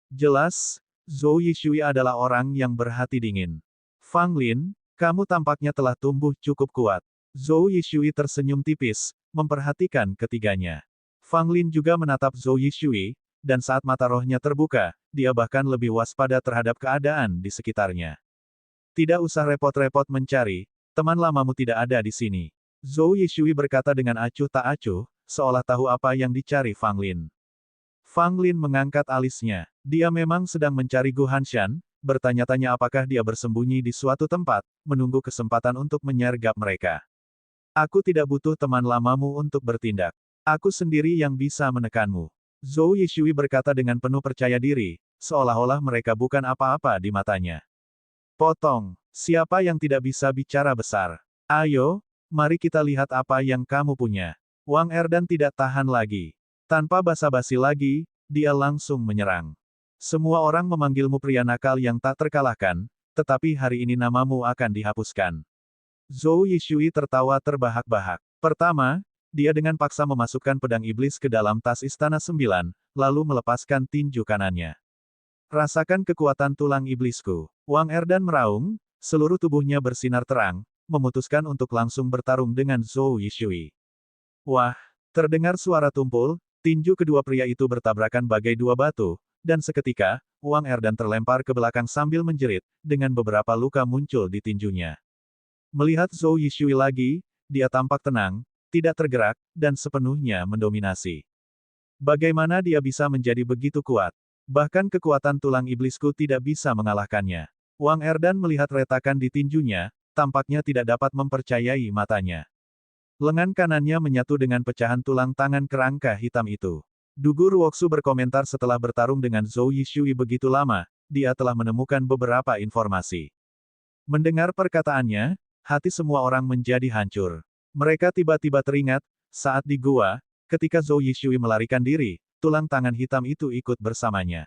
Jelas, Zhou Yishui adalah orang yang berhati dingin. Fang Lin, kamu tampaknya telah tumbuh cukup kuat. Zhou Yishui tersenyum tipis, memperhatikan ketiganya. Fang Lin juga menatap Zhou Yishui, dan saat mata rohnya terbuka, dia bahkan lebih waspada terhadap keadaan di sekitarnya. Tidak usah repot-repot mencari, teman lamamu tidak ada di sini. Zhou Yishui berkata dengan acuh tak acuh, seolah tahu apa yang dicari Fang Lin. Fang Lin mengangkat alisnya. Dia memang sedang mencari Gu Hanshan, bertanya-tanya apakah dia bersembunyi di suatu tempat, menunggu kesempatan untuk menyergap mereka. Aku tidak butuh teman lamamu untuk bertindak. Aku sendiri yang bisa menekanmu. Zhou Yishui berkata dengan penuh percaya diri, seolah-olah mereka bukan apa-apa di matanya. Potong. Siapa yang tidak bisa bicara besar? Ayo, mari kita lihat apa yang kamu punya. Wang Erdan tidak tahan lagi. Tanpa basa-basi lagi, dia langsung menyerang. Semua orang memanggilmu pria nakal yang tak terkalahkan, tetapi hari ini namamu akan dihapuskan. Zhou Yishui tertawa terbahak-bahak. Pertama, dia dengan paksa memasukkan pedang iblis ke dalam tas Istana Sembilan, lalu melepaskan tinju kanannya. Rasakan kekuatan tulang iblisku. Wang Erdan meraung, seluruh tubuhnya bersinar terang, memutuskan untuk langsung bertarung dengan Zhou Yishui. Wah, terdengar suara tumpul, tinju kedua pria itu bertabrakan bagai dua batu, dan seketika, Wang Erdan terlempar ke belakang sambil menjerit, dengan beberapa luka muncul di tinjunya. Melihat Zhou Yishui lagi, dia tampak tenang, tidak tergerak, dan sepenuhnya mendominasi. Bagaimana dia bisa menjadi begitu kuat? Bahkan kekuatan tulang iblisku tidak bisa mengalahkannya. Wang Erdan melihat retakan di tinjunya, tampaknya tidak dapat mempercayai matanya. Lengan kanannya menyatu dengan pecahan tulang tangan kerangka hitam itu. Dugu Ruoksu berkomentar setelah bertarung dengan Zhou Yishui begitu lama, dia telah menemukan beberapa informasi. Mendengar perkataannya, hati semua orang menjadi hancur. Mereka tiba-tiba teringat, saat di gua, ketika Zhou Yishui melarikan diri, tulang tangan hitam itu ikut bersamanya.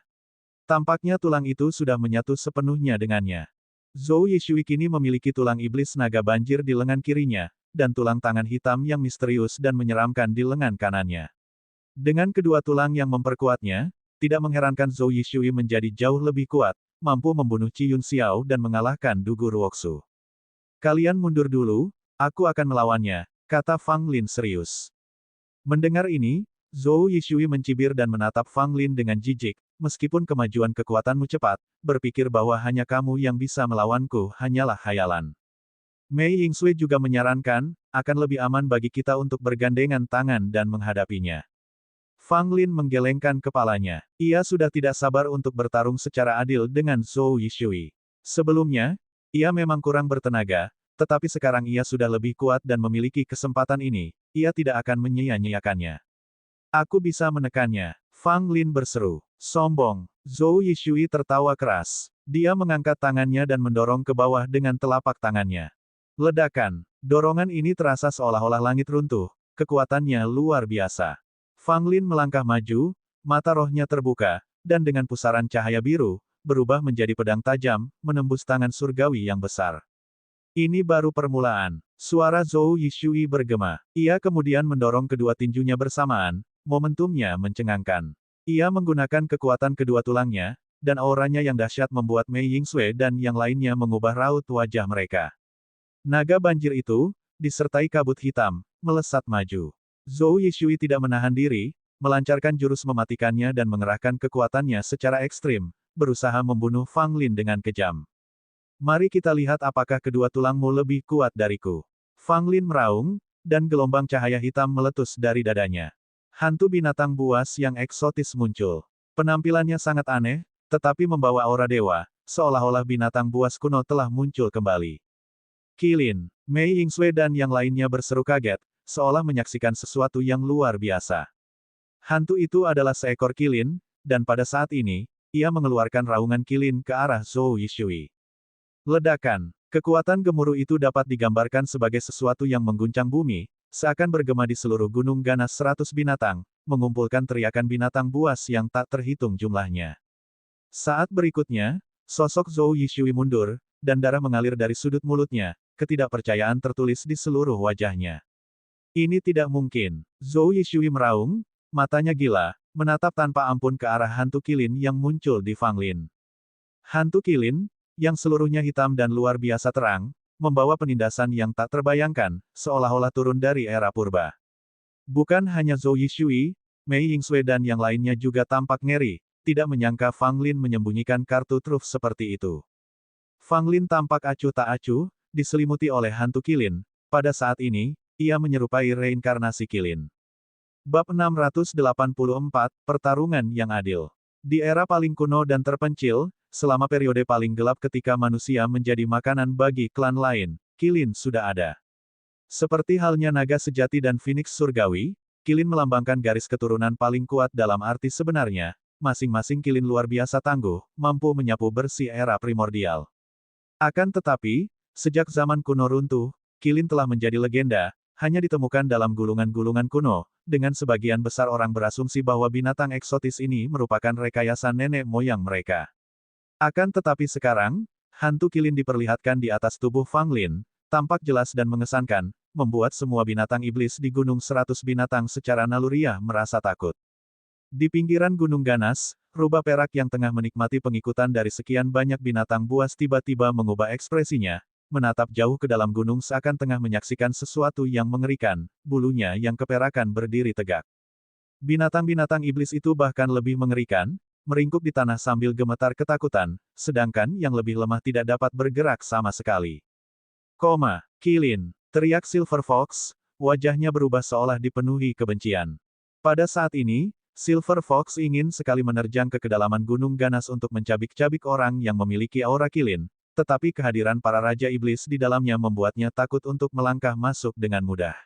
Tampaknya tulang itu sudah menyatu sepenuhnya dengannya. Zhou Yishui kini memiliki tulang iblis naga banjir di lengan kirinya, dan tulang tangan hitam yang misterius dan menyeramkan di lengan kanannya. Dengan kedua tulang yang memperkuatnya, tidak mengherankan Zhou Yishui menjadi jauh lebih kuat, mampu membunuh Qi Yun Xiao dan mengalahkan Du Gu Ruoxu. Kalian mundur dulu, aku akan melawannya, kata Fang Lin serius. Mendengar ini, Zhou Yishui mencibir dan menatap Fang Lin dengan jijik, meskipun kemajuan kekuatanmu cepat, berpikir bahwa hanya kamu yang bisa melawanku hanyalah khayalan. Mei Yingsui juga menyarankan, akan lebih aman bagi kita untuk bergandengan tangan dan menghadapinya. Fang Lin menggelengkan kepalanya. Ia sudah tidak sabar untuk bertarung secara adil dengan Zhou Yishui. Sebelumnya, ia memang kurang bertenaga, tetapi sekarang ia sudah lebih kuat dan memiliki kesempatan ini, ia tidak akan menyia-nyiakannya. Aku bisa menekannya. Fang Lin berseru. Sombong. Zhou Yishui tertawa keras. Dia mengangkat tangannya dan mendorong ke bawah dengan telapak tangannya. Ledakan. Dorongan ini terasa seolah-olah langit runtuh. Kekuatannya luar biasa. Fang Lin melangkah maju, mata rohnya terbuka, dan dengan pusaran cahaya biru, berubah menjadi pedang tajam, menembus tangan surgawi yang besar. Ini baru permulaan. Suara Zhou Yishui bergema. Ia kemudian mendorong kedua tinjunya bersamaan, momentumnya mencengangkan. Ia menggunakan kekuatan kedua tulangnya, dan auranya yang dahsyat membuat Mei Yingsui dan yang lainnya mengubah raut wajah mereka. Naga banjir itu, disertai kabut hitam, melesat maju. Zhou Yishui tidak menahan diri, melancarkan jurus mematikannya dan mengerahkan kekuatannya secara ekstrim, berusaha membunuh Fang Lin dengan kejam. Mari kita lihat apakah kedua tulangmu lebih kuat dariku. Fang Lin meraung, dan gelombang cahaya hitam meletus dari dadanya. Hantu binatang buas yang eksotis muncul. Penampilannya sangat aneh, tetapi membawa aura dewa, seolah-olah binatang buas kuno telah muncul kembali. Qilin, Mei Yingsui dan yang lainnya berseru kaget, seolah menyaksikan sesuatu yang luar biasa. Hantu itu adalah seekor Qilin, dan pada saat ini, ia mengeluarkan raungan Qilin ke arah Zhou Yishui. Ledakan. Kekuatan gemuruh itu dapat digambarkan sebagai sesuatu yang mengguncang bumi, seakan bergema di seluruh gunung ganas 100 binatang, mengumpulkan teriakan binatang buas yang tak terhitung jumlahnya. Saat berikutnya, sosok Zhou Yishui mundur, dan darah mengalir dari sudut mulutnya, ketidakpercayaan tertulis di seluruh wajahnya. Ini tidak mungkin. Zhou Yishui meraung, matanya gila, menatap tanpa ampun ke arah hantu Qilin yang muncul di Fang Lin. Hantu Qilin, yang seluruhnya hitam dan luar biasa terang, membawa penindasan yang tak terbayangkan, seolah-olah turun dari era purba. Bukan hanya Zhou Yishui, Mei Yingsui dan yang lainnya juga tampak ngeri, tidak menyangka Fang Lin menyembunyikan kartu truf seperti itu. Fang Lin tampak acuh tak acuh, diselimuti oleh hantu Qilin. Pada saat ini, ia menyerupai reinkarnasi Qilin. Bab 684, Pertarungan yang Adil. Di era paling kuno dan terpencil, selama periode paling gelap ketika manusia menjadi makanan bagi klan lain, Qilin sudah ada. Seperti halnya naga sejati dan Phoenix surgawi, Qilin melambangkan garis keturunan paling kuat dalam arti sebenarnya, masing-masing Qilin luar biasa tangguh, mampu menyapu bersih era primordial. Akan tetapi, sejak zaman kuno runtuh, Qilin telah menjadi legenda, hanya ditemukan dalam gulungan-gulungan kuno, dengan sebagian besar orang berasumsi bahwa binatang eksotis ini merupakan rekayasa nenek moyang mereka. Akan tetapi sekarang, hantu Qilin diperlihatkan di atas tubuh Fang Lin, tampak jelas dan mengesankan, membuat semua binatang iblis di Gunung 100 Binatang secara naluriah merasa takut. Di pinggiran Gunung Ganas, rubah perak yang tengah menikmati pengikutan dari sekian banyak binatang buas tiba-tiba mengubah ekspresinya, menatap jauh ke dalam gunung seakan tengah menyaksikan sesuatu yang mengerikan, bulunya yang keperakan berdiri tegak. Binatang-binatang iblis itu bahkan lebih mengerikan, meringkuk di tanah sambil gemetar ketakutan, sedangkan yang lebih lemah tidak dapat bergerak sama sekali. Qilin, teriak Silver Fox, wajahnya berubah seolah dipenuhi kebencian. Pada saat ini, Silver Fox ingin sekali menerjang ke kedalaman Gunung Ganas untuk mencabik-cabik orang yang memiliki aura Qilin, tetapi kehadiran para Raja Iblis di dalamnya membuatnya takut untuk melangkah masuk dengan mudah.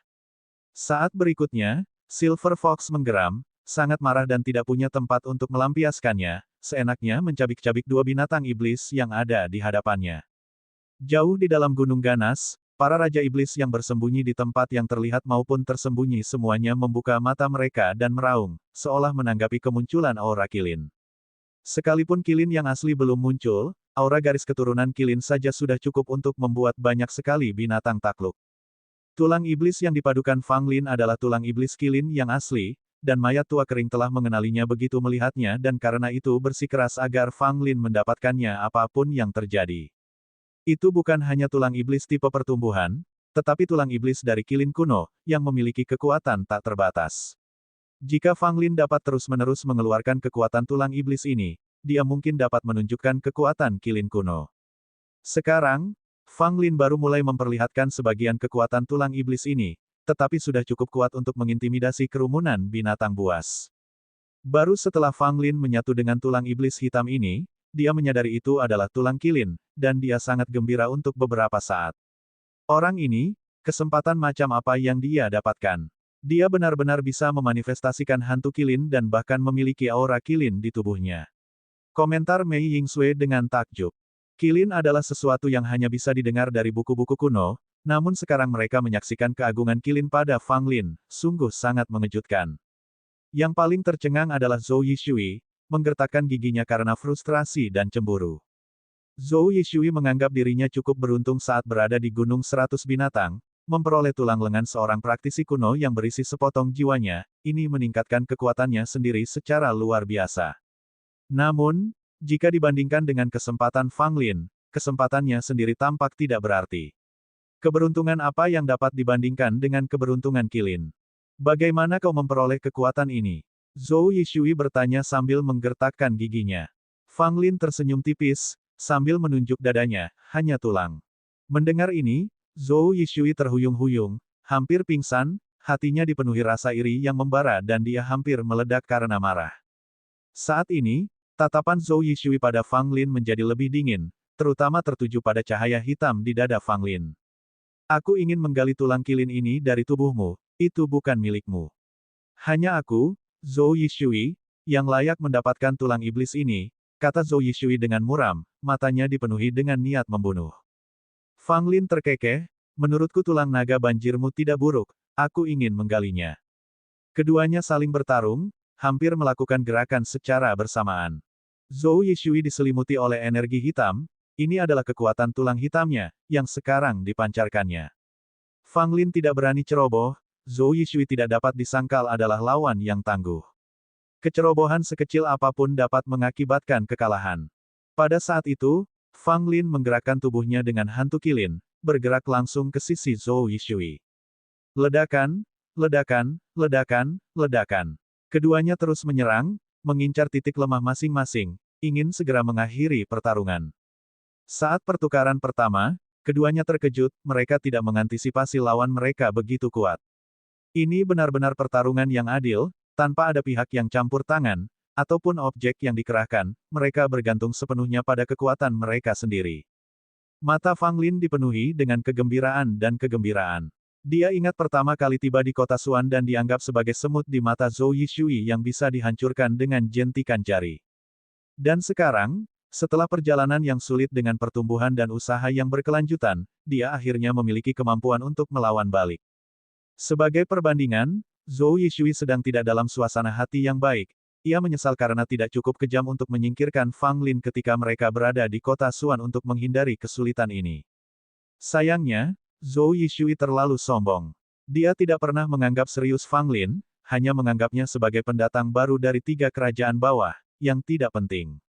Saat berikutnya, Silver Fox menggeram, sangat marah dan tidak punya tempat untuk melampiaskannya, seenaknya mencabik-cabik dua binatang iblis yang ada di hadapannya. Jauh di dalam Gunung Ganas, para Raja Iblis yang bersembunyi di tempat yang terlihat maupun tersembunyi semuanya membuka mata mereka dan meraung, seolah menanggapi kemunculan aura Qilin. Sekalipun Qilin yang asli belum muncul, aura garis keturunan Qilin saja sudah cukup untuk membuat banyak sekali binatang takluk. Tulang iblis yang dipadukan Fang Lin adalah tulang iblis Qilin yang asli, dan mayat tua kering telah mengenalinya begitu melihatnya dan karena itu bersikeras agar Fang Lin mendapatkannya apapun yang terjadi. Itu bukan hanya tulang iblis tipe pertumbuhan, tetapi tulang iblis dari kilin kuno, yang memiliki kekuatan tak terbatas. Jika Fang Lin dapat terus-menerus mengeluarkan kekuatan tulang iblis ini, dia mungkin dapat menunjukkan kekuatan kilin kuno. Sekarang, Fang Lin baru mulai memperlihatkan sebagian kekuatan tulang iblis ini, tetapi sudah cukup kuat untuk mengintimidasi kerumunan binatang buas. Baru setelah Fang Lin menyatu dengan tulang iblis hitam ini, dia menyadari itu adalah tulang kilin, dan dia sangat gembira untuk beberapa saat. Orang ini, kesempatan macam apa yang dia dapatkan? Dia benar-benar bisa memanifestasikan hantu kilin dan bahkan memiliki aura kilin di tubuhnya. Komentar Mei Yingsue dengan takjub. Kilin adalah sesuatu yang hanya bisa didengar dari buku-buku kuno, namun sekarang mereka menyaksikan keagungan kilin pada Fang Lin, sungguh sangat mengejutkan. Yang paling tercengang adalah Zhou Yishui, menggertakkan giginya karena frustrasi dan cemburu. Zhou Yishui menganggap dirinya cukup beruntung saat berada di Gunung 100 Binatang, memperoleh tulang lengan seorang praktisi kuno yang berisi sepotong jiwanya, ini meningkatkan kekuatannya sendiri secara luar biasa. Namun, jika dibandingkan dengan kesempatan Fang Lin, kesempatannya sendiri tampak tidak berarti. Keberuntungan apa yang dapat dibandingkan dengan keberuntungan kilin? Bagaimana kau memperoleh kekuatan ini? Zhou Yishui bertanya sambil menggertakkan giginya. Fang Lin tersenyum tipis, sambil menunjuk dadanya, hanya tulang. Mendengar ini, Zhou Yishui terhuyung-huyung, hampir pingsan, hatinya dipenuhi rasa iri yang membara dan dia hampir meledak karena marah. Saat ini, tatapan Zhou Yishui pada Fang Lin menjadi lebih dingin, terutama tertuju pada cahaya hitam di dada Fang Lin. Aku ingin menggali tulang kilin ini dari tubuhmu, itu bukan milikmu. Hanya aku, Zhou Yishui, yang layak mendapatkan tulang iblis ini, kata Zhou Yishui dengan muram, matanya dipenuhi dengan niat membunuh. Fang Lin terkekeh, menurutku tulang naga banjirmu tidak buruk, aku ingin menggalinya. Keduanya saling bertarung, hampir melakukan gerakan secara bersamaan. Zhou Yishui diselimuti oleh energi hitam, ini adalah kekuatan tulang hitamnya, yang sekarang dipancarkannya. Fang Lin tidak berani ceroboh, Zhou Yishui tidak dapat disangkal adalah lawan yang tangguh. Kecerobohan sekecil apapun dapat mengakibatkan kekalahan. Pada saat itu, Fang Lin menggerakkan tubuhnya dengan hantu kilin, bergerak langsung ke sisi Zhou Yishui. Ledakan, ledakan, ledakan, ledakan. Keduanya terus menyerang, mengincar titik lemah masing-masing, ingin segera mengakhiri pertarungan. Saat pertukaran pertama, keduanya terkejut, mereka tidak mengantisipasi lawan mereka begitu kuat. Ini benar-benar pertarungan yang adil, tanpa ada pihak yang campur tangan, ataupun objek yang dikerahkan, mereka bergantung sepenuhnya pada kekuatan mereka sendiri. Mata Fang Lin dipenuhi dengan kegembiraan dan kegembiraan. Dia ingat pertama kali tiba di kota Suan dan dianggap sebagai semut di mata Zhou Yishui yang bisa dihancurkan dengan jentikan jari. Dan sekarang, setelah perjalanan yang sulit dengan pertumbuhan dan usaha yang berkelanjutan, dia akhirnya memiliki kemampuan untuk melawan balik. Sebagai perbandingan, Zhou Yishui sedang tidak dalam suasana hati yang baik. Ia menyesal karena tidak cukup kejam untuk menyingkirkan Fang Lin ketika mereka berada di kota Suan untuk menghindari kesulitan ini. Sayangnya, Zhou Yishui terlalu sombong. Dia tidak pernah menganggap serius Fang Lin, hanya menganggapnya sebagai pendatang baru dari 3 kerajaan bawah, yang tidak penting.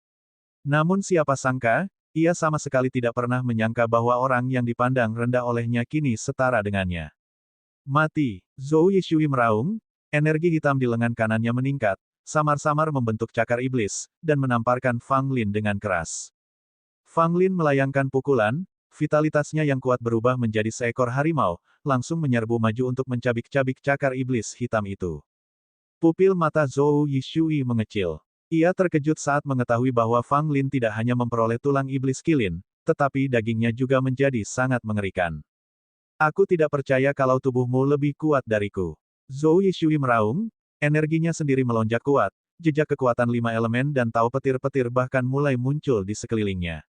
Namun siapa sangka, ia sama sekali tidak pernah menyangka bahwa orang yang dipandang rendah olehnya kini setara dengannya. Mati, Zhou Yishui meraung, energi hitam di lengan kanannya meningkat, samar-samar membentuk cakar iblis, dan menamparkan Fang Lin dengan keras. Fang Lin melayangkan pukulan, vitalitasnya yang kuat berubah menjadi seekor harimau, langsung menyerbu maju untuk mencabik-cabik cakar iblis hitam itu. Pupil mata Zhou Yishui mengecil. Ia terkejut saat mengetahui bahwa Fang Lin tidak hanya memperoleh tulang iblis kilin, tetapi dagingnya juga menjadi sangat mengerikan. Aku tidak percaya kalau tubuhmu lebih kuat dariku. Zhou Yishui meraung, energinya sendiri melonjak kuat, jejak kekuatan 5 elemen dan tahu petir-petir bahkan mulai muncul di sekelilingnya.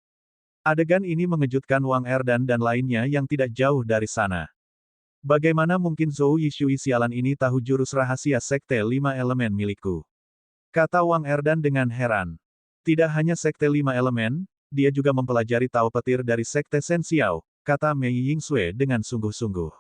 Adegan ini mengejutkan Wang Erdan dan lainnya yang tidak jauh dari sana. Bagaimana mungkin Zhou Yishui sialan ini tahu jurus rahasia sekte 5 elemen milikku? Kata Wang Erdan dengan heran. Tidak hanya sekte 5 elemen, dia juga mempelajari tahu petir dari sekte Shen Xiao, kata Mei Yingsue dengan sungguh-sungguh.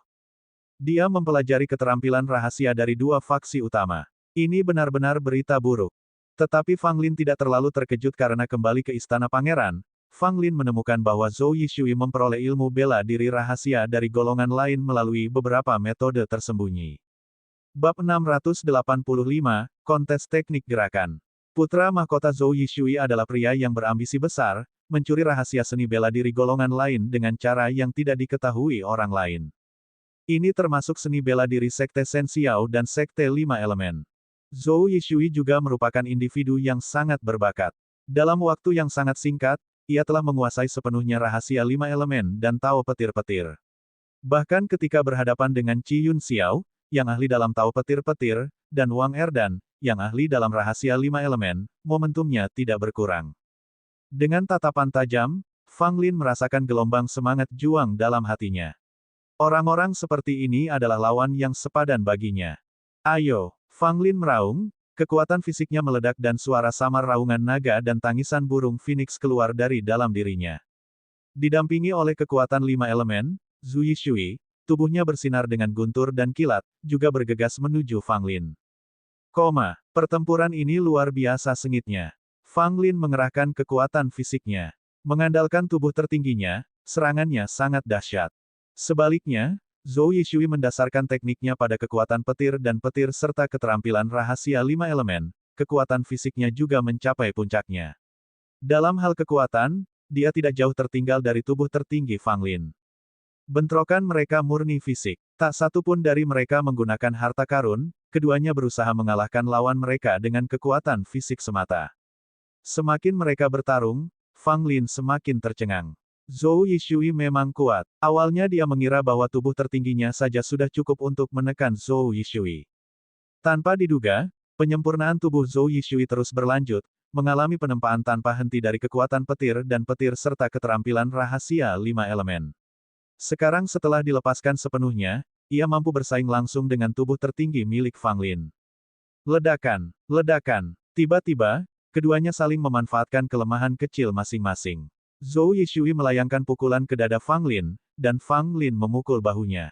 Dia mempelajari keterampilan rahasia dari 2 faksi utama. Ini benar-benar berita buruk. Tetapi Fang Lin tidak terlalu terkejut karena kembali ke istana pangeran. Fang Lin menemukan bahwa Zhou Yishui memperoleh ilmu bela diri rahasia dari golongan lain melalui beberapa metode tersembunyi. Bab 685, Kontes Teknik Gerakan. Putra mahkota Zhou Yishui adalah pria yang berambisi besar, mencuri rahasia seni bela diri golongan lain dengan cara yang tidak diketahui orang lain. Ini termasuk seni bela diri Sekte Shen Xiao dan Sekte Lima Elemen. Zhou Yishui juga merupakan individu yang sangat berbakat. Dalam waktu yang sangat singkat, ia telah menguasai sepenuhnya rahasia lima elemen dan Tao petir-petir. Bahkan ketika berhadapan dengan Qi Yun Xiao, yang ahli dalam Tao petir-petir, dan Wang Erdan, yang ahli dalam rahasia lima elemen, momentumnya tidak berkurang. Dengan tatapan tajam, Fang Lin merasakan gelombang semangat juang dalam hatinya. Orang-orang seperti ini adalah lawan yang sepadan baginya. Ayo! Fang Lin meraung, kekuatan fisiknya meledak dan suara samar raungan naga dan tangisan burung phoenix keluar dari dalam dirinya. Didampingi oleh kekuatan lima elemen, Zhou Yishui, tubuhnya bersinar dengan guntur dan kilat, juga bergegas menuju Fang Lin. Pertempuran ini luar biasa sengitnya. Fang Lin mengerahkan kekuatan fisiknya. Mengandalkan tubuh tertingginya, serangannya sangat dahsyat. Sebaliknya, Zhou Yishui mendasarkan tekniknya pada kekuatan petir dan petir serta keterampilan rahasia lima elemen, kekuatan fisiknya juga mencapai puncaknya. Dalam hal kekuatan, dia tidak jauh tertinggal dari tubuh tertinggi Fang Lin. Bentrokan mereka murni fisik. Tak satu pun dari mereka menggunakan harta karun, keduanya berusaha mengalahkan lawan mereka dengan kekuatan fisik semata. Semakin mereka bertarung, Fang Lin semakin tercengang. Zhou Yishui memang kuat. Awalnya dia mengira bahwa tubuh tertingginya saja sudah cukup untuk menekan Zhou Yishui. Tanpa diduga, penyempurnaan tubuh Zhou Yishui terus berlanjut, mengalami penempaan tanpa henti dari kekuatan petir dan petir serta keterampilan rahasia lima elemen. Sekarang setelah dilepaskan sepenuhnya, ia mampu bersaing langsung dengan tubuh tertinggi milik Fang Lin. Ledakan, ledakan. Tiba-tiba, keduanya saling memanfaatkan kelemahan kecil masing-masing. Zhou Yishui melayangkan pukulan ke dada Fang Lin, dan Fang Lin memukul bahunya.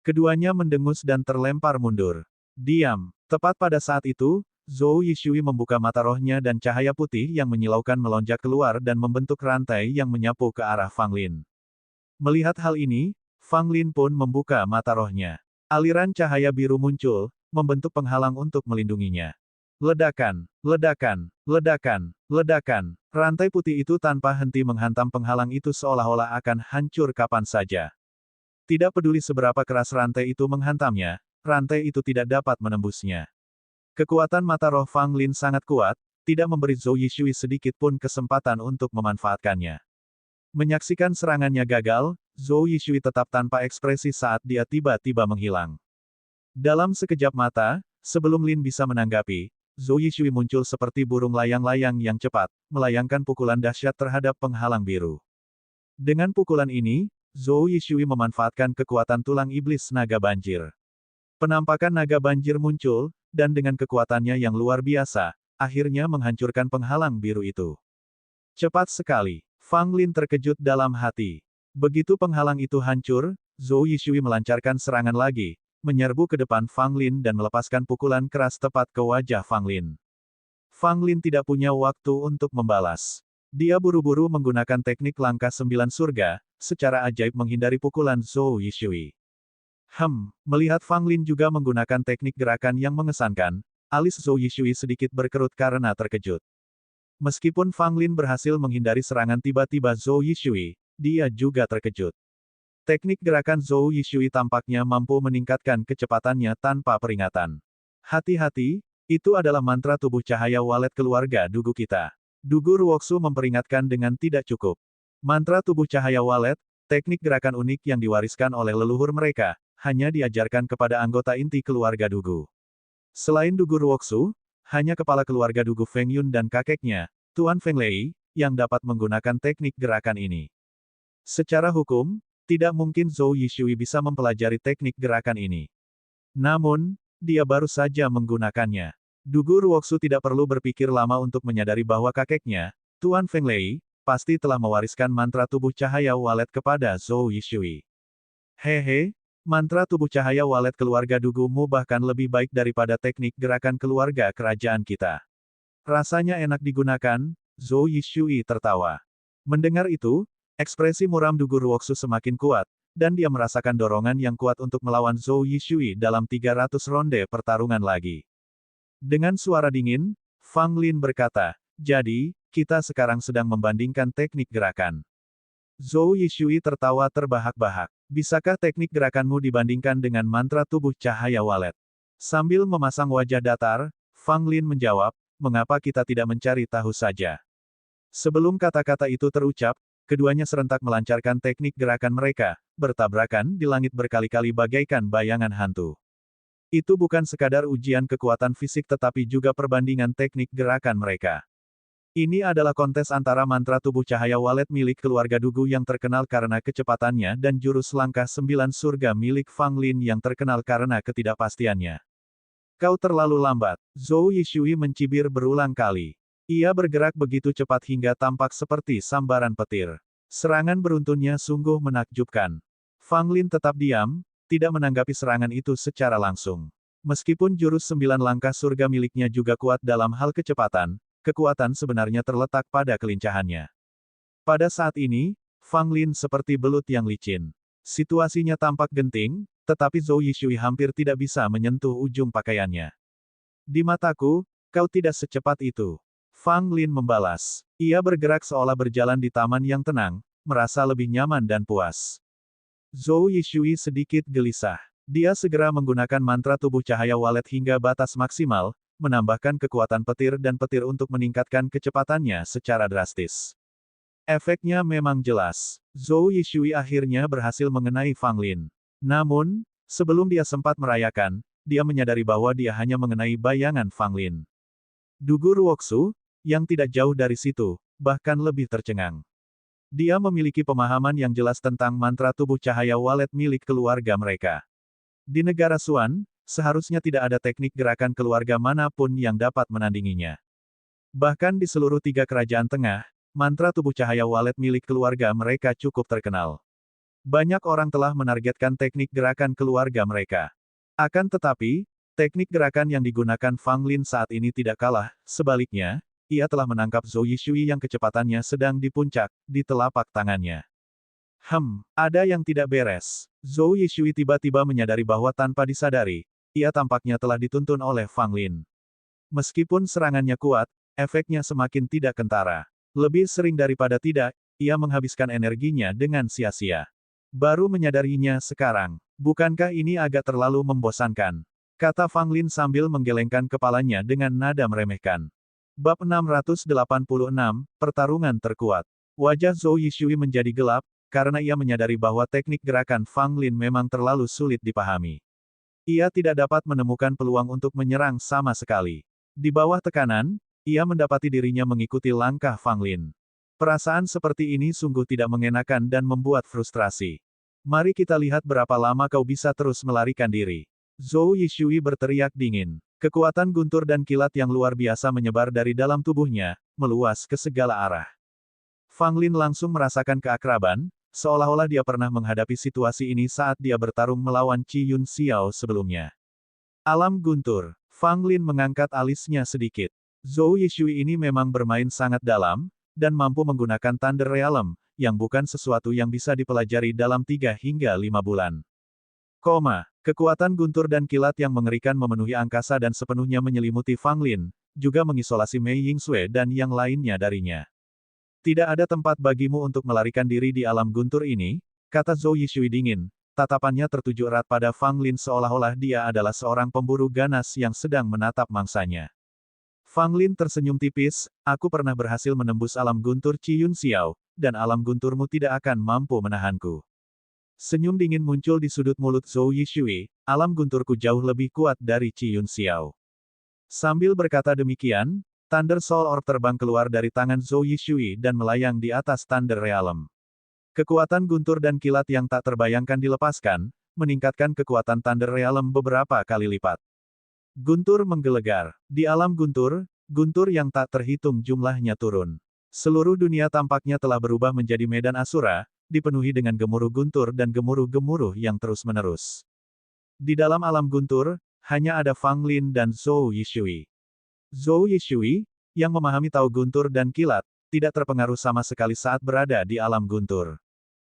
Keduanya mendengus dan terlempar mundur. Diam. Tepat pada saat itu, Zhou Yishui membuka mata rohnya dan cahaya putih yang menyilaukan melonjak keluar dan membentuk rantai yang menyapu ke arah Fang Lin. Melihat hal ini, Fang Lin pun membuka mata rohnya. Aliran cahaya biru muncul, membentuk penghalang untuk melindunginya. Ledakan, ledakan, ledakan, ledakan. Rantai putih itu tanpa henti menghantam penghalang itu seolah-olah akan hancur kapan saja. Tidak peduli seberapa keras rantai itu menghantamnya, rantai itu tidak dapat menembusnya. Kekuatan mata roh Fang Lin sangat kuat, tidak memberi Zhou Yishui sedikit pun kesempatan untuk memanfaatkannya. Menyaksikan serangannya gagal, Zhou Yishui tetap tanpa ekspresi saat dia tiba-tiba menghilang. Dalam sekejap mata, sebelum Lin bisa menanggapi, Zhou Yishui muncul seperti burung layang-layang yang cepat, melayangkan pukulan dahsyat terhadap penghalang biru. Dengan pukulan ini, Zhou Yishui memanfaatkan kekuatan tulang iblis naga banjir. Penampakan naga banjir muncul, dan dengan kekuatannya yang luar biasa, akhirnya menghancurkan penghalang biru itu. Cepat sekali, Fang Lin terkejut dalam hati. Begitu penghalang itu hancur, Zhou Yishui melancarkan serangan lagi, menyerbu ke depan Fang Lin dan melepaskan pukulan keras tepat ke wajah Fang Lin. Fang Lin tidak punya waktu untuk membalas. Dia buru-buru menggunakan teknik langkah 9 surga, secara ajaib menghindari pukulan Zhou Yishui. Melihat Fang Lin juga menggunakan teknik gerakan yang mengesankan, alis Zhou Yishui sedikit berkerut karena terkejut. Meskipun Fang Lin berhasil menghindari serangan tiba-tiba Zhou Yishui, dia juga terkejut. Teknik gerakan Zhou Yishui tampaknya mampu meningkatkan kecepatannya tanpa peringatan. Hati-hati, itu adalah mantra tubuh cahaya walet keluarga Dugu kita. Dugu Ruoksu memperingatkan dengan tidak cukup. Mantra tubuh cahaya walet, teknik gerakan unik yang diwariskan oleh leluhur mereka, hanya diajarkan kepada anggota inti keluarga Dugu. Selain Dugu Ruoksu, hanya kepala keluarga Dugu Feng Yun dan kakeknya, Tuan Feng Lei, yang dapat menggunakan teknik gerakan ini. Secara hukum, tidak mungkin Zhou Yishui bisa mempelajari teknik gerakan ini. Namun, dia baru saja menggunakannya. Dugu Ruoksu tidak perlu berpikir lama untuk menyadari bahwa kakeknya, Tuan Feng Lei, pasti telah mewariskan mantra tubuh cahaya walet kepada Zhou Yishui. Hehe, Mantra tubuh cahaya walet keluarga Dugumu bahkan lebih baik daripada teknik gerakan keluarga kerajaan kita. Rasanya enak digunakan, Zhou Yishui tertawa. Mendengar itu, ekspresi muram Dugu Ruoksu semakin kuat, dan dia merasakan dorongan yang kuat untuk melawan Zhou Yishui dalam 300 ronde pertarungan lagi. Dengan suara dingin, Fang Lin berkata, jadi, kita sekarang sedang membandingkan teknik gerakan. Zhou Yishui tertawa terbahak-bahak. Bisakah teknik gerakanmu dibandingkan dengan mantra tubuh cahaya walet? Sambil memasang wajah datar, Fang Lin menjawab, mengapa kita tidak mencari tahu saja? Sebelum kata-kata itu terucap, keduanya serentak melancarkan teknik gerakan mereka, bertabrakan di langit berkali-kali bagaikan bayangan hantu. Itu bukan sekadar ujian kekuatan fisik tetapi juga perbandingan teknik gerakan mereka. Ini adalah kontes antara mantra tubuh cahaya walet milik keluarga Dugu yang terkenal karena kecepatannya dan jurus langkah 9 surga milik Fang Lin yang terkenal karena ketidakpastiannya. Kau terlalu lambat. Zhou Yishui mencibir berulang kali. Ia bergerak begitu cepat hingga tampak seperti sambaran petir. Serangan beruntunnya sungguh menakjubkan. Fang Lin tetap diam, tidak menanggapi serangan itu secara langsung. Meskipun jurus 9 langkah surga miliknya juga kuat dalam hal kecepatan, kekuatan sebenarnya terletak pada kelincahannya. Pada saat ini, Fang Lin seperti belut yang licin. Situasinya tampak genting, tetapi Zhou Yishui hampir tidak bisa menyentuh ujung pakaiannya. Di mataku, kau tidak secepat itu. Fang Lin membalas. Ia bergerak seolah berjalan di taman yang tenang, merasa lebih nyaman dan puas. Zhou Yishui sedikit gelisah. Dia segera menggunakan mantra tubuh cahaya walet hingga batas maksimal, menambahkan kekuatan petir dan petir untuk meningkatkan kecepatannya secara drastis. Efeknya memang jelas. Zhou Yishui akhirnya berhasil mengenai Fang Lin. Namun, sebelum dia sempat merayakan, dia menyadari bahwa dia hanya mengenai bayangan Fang Lin. Dugu Ruoksu, yang tidak jauh dari situ, bahkan lebih tercengang. Dia memiliki pemahaman yang jelas tentang mantra tubuh cahaya walet milik keluarga mereka. Di negara Suan, seharusnya tidak ada teknik gerakan keluarga manapun yang dapat menandinginya. Bahkan di seluruh 3 kerajaan tengah, mantra tubuh cahaya walet milik keluarga mereka cukup terkenal. Banyak orang telah menargetkan teknik gerakan keluarga mereka. Akan tetapi, teknik gerakan yang digunakan Fang Lin saat ini tidak kalah, sebaliknya, ia telah menangkap Zhou Yishui yang kecepatannya sedang di puncak, di telapak tangannya. Ada yang tidak beres. Zhou Yishui tiba-tiba menyadari bahwa tanpa disadari, ia tampaknya telah dituntun oleh Fang Lin. Meskipun serangannya kuat, efeknya semakin tidak kentara. Lebih sering daripada tidak, ia menghabiskan energinya dengan sia-sia. Baru menyadarinya sekarang. Bukankah ini agak terlalu membosankan? Kata Fang Lin sambil menggelengkan kepalanya dengan nada meremehkan. Bab 686, Pertarungan Terkuat. Wajah Zhou Yishui menjadi gelap, karena ia menyadari bahwa teknik gerakan Fang Lin memang terlalu sulit dipahami. Ia tidak dapat menemukan peluang untuk menyerang sama sekali. Di bawah tekanan, ia mendapati dirinya mengikuti langkah Fang Lin. Perasaan seperti ini sungguh tidak mengenakan dan membuat frustrasi. Mari kita lihat berapa lama kau bisa terus melarikan diri. Zhou Yishui berteriak dingin. Kekuatan guntur dan kilat yang luar biasa menyebar dari dalam tubuhnya, meluas ke segala arah. Fang Lin langsung merasakan keakraban, seolah-olah dia pernah menghadapi situasi ini saat dia bertarung melawan Qi Yun Xiao sebelumnya. Alam guntur. Fang Lin mengangkat alisnya sedikit. Zhou Yishui ini memang bermain sangat dalam, dan mampu menggunakan Thunder Realm, yang bukan sesuatu yang bisa dipelajari dalam 3 hingga 5 bulan. Kekuatan guntur dan kilat yang mengerikan memenuhi angkasa dan sepenuhnya menyelimuti Fang Lin, juga mengisolasi Mei Yingsue dan yang lainnya darinya. Tidak ada tempat bagimu untuk melarikan diri di alam guntur ini, kata Zhou Yishui dingin. Tatapannya tertuju erat pada Fang Lin seolah-olah dia adalah seorang pemburu ganas yang sedang menatap mangsanya. Fang Lin tersenyum tipis, aku pernah berhasil menembus alam guntur Qi Yun Xiao, dan alam gunturmu tidak akan mampu menahanku. Senyum dingin muncul di sudut mulut Zhou Yishui, alam gunturku jauh lebih kuat dari Qi Yun Xiao. Sambil berkata demikian, Thunder Soul Orb terbang keluar dari tangan Zhou Yishui dan melayang di atas Thunder Realm. Kekuatan guntur dan kilat yang tak terbayangkan dilepaskan, meningkatkan kekuatan Thunder Realm beberapa kali lipat. Guntur menggelegar. Di alam guntur, guntur yang tak terhitung jumlahnya turun. Seluruh dunia tampaknya telah berubah menjadi medan asura, dipenuhi dengan gemuruh guntur dan gemuruh-gemuruh yang terus-menerus. Di dalam alam guntur, hanya ada Fang Lin dan Zhou Yishui. Zhou Yishui, yang memahami tahu guntur dan kilat, tidak terpengaruh sama sekali saat berada di alam guntur.